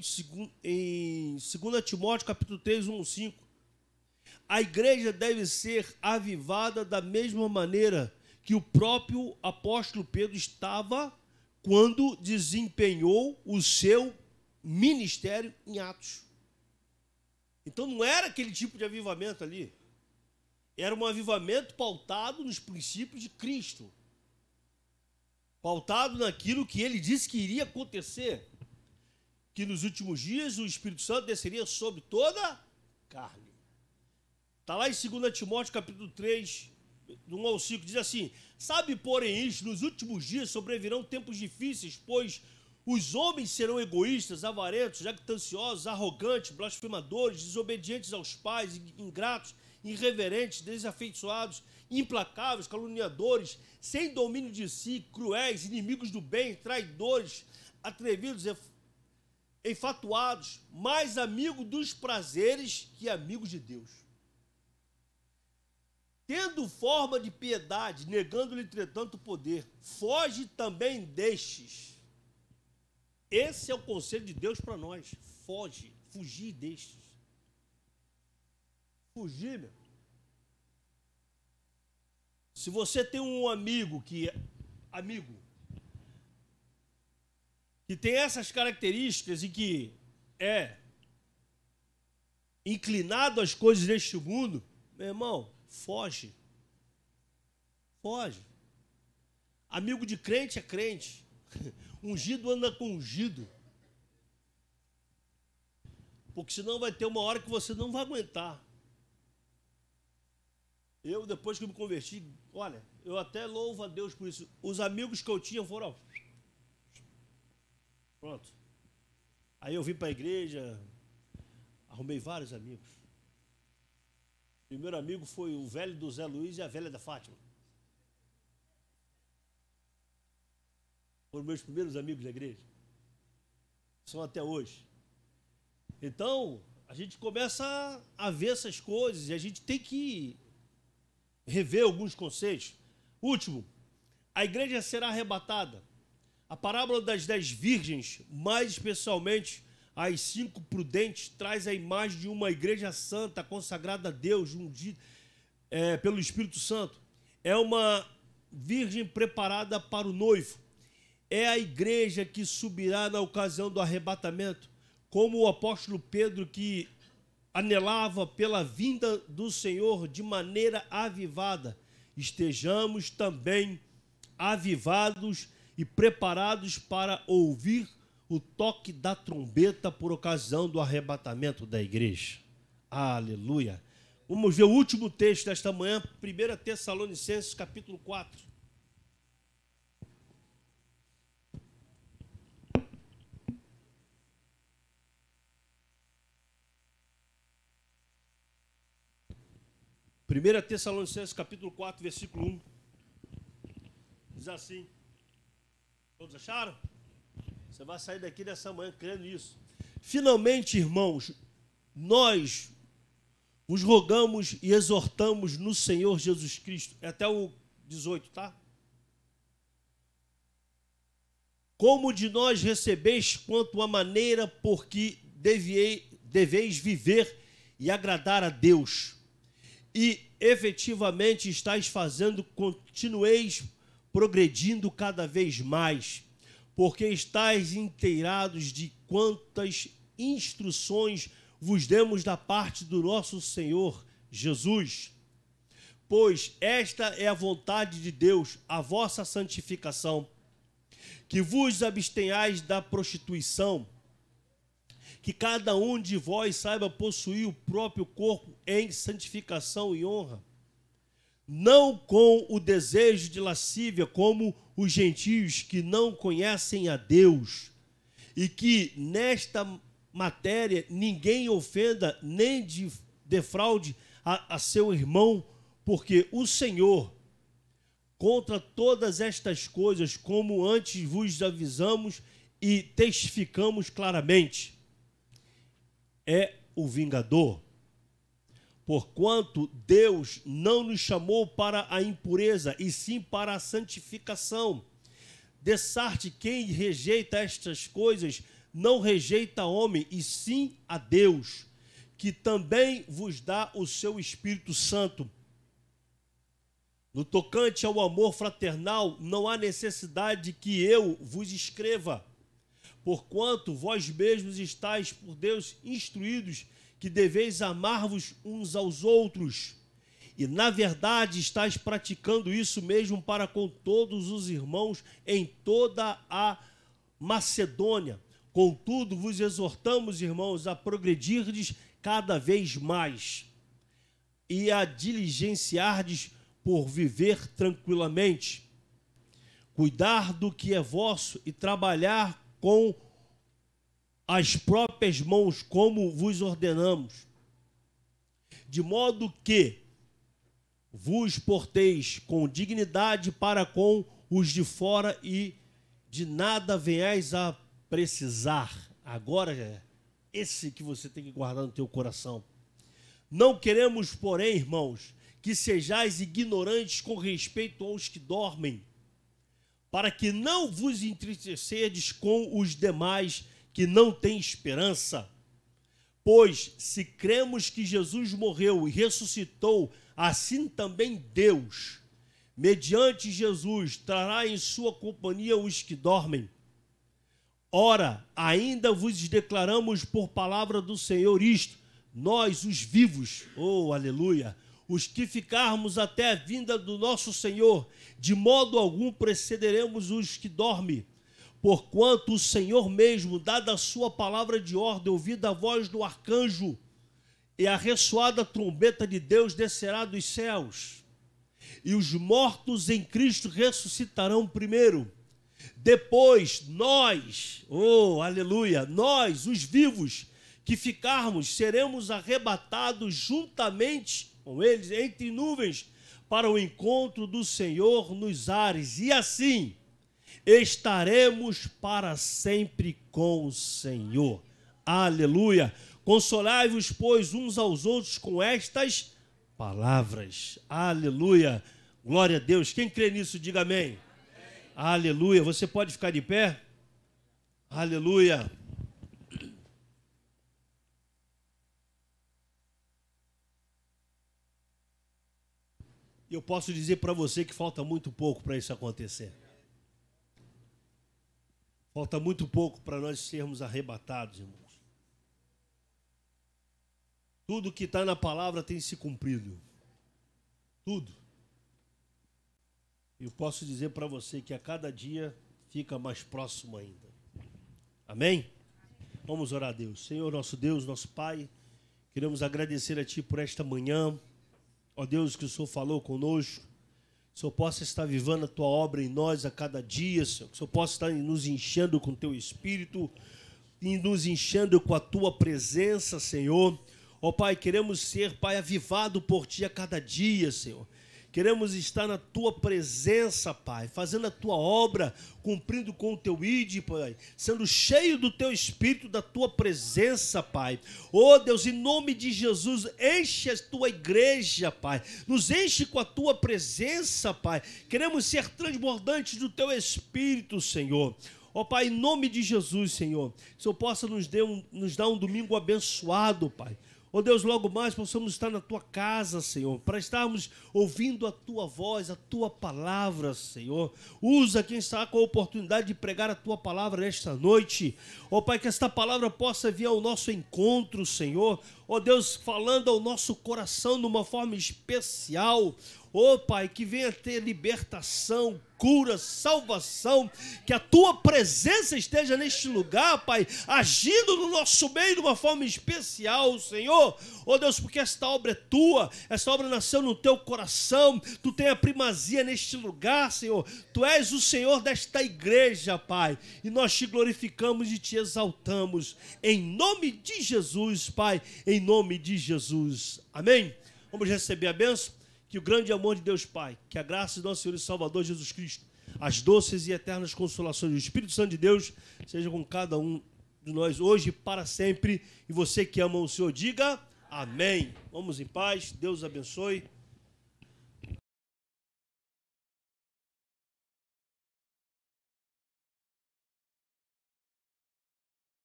em 2 Timóteo, capítulo 3, 1, 5, a igreja deve ser avivada da mesma maneira que o próprio apóstolo Pedro estava quando desempenhou o seu ministério em Atos. Então não era aquele tipo de avivamento ali. Era um avivamento pautado nos princípios de Cristo. Pautado naquilo que ele disse que iria acontecer. Que nos últimos dias o Espírito Santo desceria sobre toda a carne. Está lá em 2 Timóteo capítulo 3, do 1 ao 5, diz assim: sabe, porém, isto, nos últimos dias sobrevirão tempos difíceis, pois os homens serão egoístas, avarentos, jactanciosos, arrogantes, blasfemadores, desobedientes aos pais, ingratos, irreverentes, desafeiçoados, implacáveis, caluniadores, sem domínio de si, cruéis, inimigos do bem, traidores, atrevidos, enfatuados, mais amigos dos prazeres que amigos de Deus. Tendo forma de piedade, negando-lhe, entretanto, o poder, foge também destes. Esse é o conselho de Deus para nós. Foge, fugir destes. Fugir, meu. Se você tem um amigo que tem essas características e que é inclinado às coisas deste mundo, meu irmão, foge. Foge. Amigo de crente é crente. Ungido anda com ungido. Porque senão vai ter uma hora que você não vai aguentar. Eu, depois que eu me converti, olha, eu até louvo a Deus por isso. Os amigos que eu tinha foram... Pronto. Aí eu vim para a igreja, arrumei vários amigos. O primeiro amigo foi o velho do Zé Luiz e a velha da Fátima. Foram meus primeiros amigos da igreja. São até hoje. Então, a gente começa a ver essas coisas e a gente tem que rever alguns conceitos. Último, a igreja será arrebatada. A parábola das 10 virgens, mais especialmente as 5 prudentes, traz a imagem de uma igreja santa, consagrada a Deus, ungida pelo Espírito Santo. É uma virgem preparada para o noivo. É a igreja que subirá na ocasião do arrebatamento, como o apóstolo Pedro, que anelava pela vinda do Senhor de maneira avivada. Estejamos também avivados e preparados para ouvir o toque da trombeta por ocasião do arrebatamento da igreja. Aleluia. Vamos ver o último texto desta manhã, 1 Tessalonicenses, capítulo 4. Primeira Tessalonicenses, capítulo 4, versículo 1. Diz assim. Todos acharam? Você vai sair daqui dessa manhã crendo nisso. Finalmente, irmãos, nós vos rogamos e exortamos no Senhor Jesus Cristo. É até o 18, tá? Como de nós recebeis quanto a maneira por que deveis viver e agradar a Deus. E efetivamente estáis fazendo, continueis progredindo cada vez mais, porque estáis inteirados de quantas instruções vos demos da parte do nosso Senhor Jesus. Pois esta é a vontade de Deus, a vossa santificação, que vos abstenhais da prostituição, que cada um de vós saiba possuir o próprio corpo em santificação e honra, não com o desejo de lascívia, como os gentios que não conhecem a Deus, e que nesta matéria ninguém ofenda nem defraude a seu irmão, porque o Senhor, contra todas estas coisas, como antes vos avisamos e testificamos claramente, é o vingador. Porquanto Deus não nos chamou para a impureza, e sim para a santificação. Dessarte quem rejeita estas coisas, não rejeita homem, e sim a Deus, que também vos dá o seu Espírito Santo. No tocante ao amor fraternal, não há necessidade que eu vos escreva, porquanto vós mesmos estáis por Deus instruídos que deveis amar-vos uns aos outros, e na verdade estáis praticando isso mesmo para com todos os irmãos em toda a Macedônia. Contudo, vos exortamos, irmãos, a progredirdes cada vez mais e a diligenciardes por viver tranquilamente, cuidar do que é vosso e trabalhar com as próprias mãos, como vos ordenamos, de modo que vos porteis com dignidade para com os de fora e de nada venhais a precisar. Agora é esse que você tem que guardar no teu coração. Não queremos, porém, irmãos, que sejais ignorantes com respeito aos que dormem, para que não vos entristecedes com os demais que não têm esperança. Pois, se cremos que Jesus morreu e ressuscitou, assim também Deus, mediante Jesus, trará em sua companhia os que dormem. Ora, ainda vos declaramos por palavra do Senhor isto, nós, os vivos, oh, aleluia, os que ficarmos até a vinda do nosso Senhor, de modo algum precederemos os que dormem. Porquanto o Senhor mesmo, dada a sua palavra de ordem, ouvida a voz do arcanjo, e a ressoada trombeta de Deus descerá dos céus, e os mortos em Cristo ressuscitarão primeiro. Depois nós, oh, aleluia, nós, os vivos, que ficarmos, seremos arrebatados juntamente com eles entre nuvens para o encontro do Senhor nos ares. E assim estaremos para sempre com o Senhor. Aleluia. Consolai-vos, pois, uns aos outros com estas palavras. Aleluia. Glória a Deus. Quem crê nisso, diga amém. Amém. Aleluia. Você pode ficar de pé? Aleluia. E eu posso dizer para você que falta muito pouco para isso acontecer. Falta muito pouco para nós sermos arrebatados, irmãos. Tudo que está na palavra tem se cumprido. Tudo. Eu posso dizer para você que a cada dia fica mais próximo ainda. Amém? Vamos orar a Deus. Senhor, nosso Deus, nosso Pai, queremos agradecer a Ti por esta manhã. Ó Deus, que o Senhor falou conosco. Que o Senhor possa estar vivendo a Tua obra em nós a cada dia, Senhor. Que o Senhor possa estar nos enchendo com o Teu Espírito e nos enchendo com a Tua presença, Senhor. Ó Pai, queremos ser, Pai, avivado por Ti a cada dia, Senhor. Queremos estar na Tua presença, Pai, fazendo a Tua obra, cumprindo com o Teu ID, Pai, sendo cheio do Teu Espírito, da Tua presença, Pai. Ó Deus, em nome de Jesus, enche a Tua igreja, Pai. Nos enche com a Tua presença, Pai. Queremos ser transbordantes do Teu Espírito, Senhor. Ó Pai, em nome de Jesus, Senhor, que o Senhor possa nos dar um domingo abençoado, Pai. Ó Deus, logo mais possamos estar na Tua casa, Senhor, para estarmos ouvindo a Tua voz, a Tua palavra, Senhor. Usa quem está com a oportunidade de pregar a Tua palavra nesta noite. Ó Pai, que esta palavra possa vir ao nosso encontro, Senhor. Ó Deus, falando ao nosso coração de uma forma especial. Ó Pai, que venha ter libertação, cura, salvação, que a Tua presença esteja neste lugar, Pai, agindo no nosso meio de uma forma especial, Senhor. Ó Deus, porque esta obra é Tua, esta obra nasceu no Teu coração, Tu tem a primazia neste lugar, Senhor. Tu és o Senhor desta igreja, Pai, e nós Te glorificamos e Te exaltamos, em nome de Jesus, Pai, em nome de Jesus. Amém? Vamos receber a bênção. Que o grande amor de Deus Pai, que a graça do nosso Senhor e Salvador Jesus Cristo, as doces e eternas consolações do Espírito Santo de Deus, seja com cada um de nós hoje e para sempre. E você que ama o Senhor, diga amém. Vamos em paz, Deus abençoe.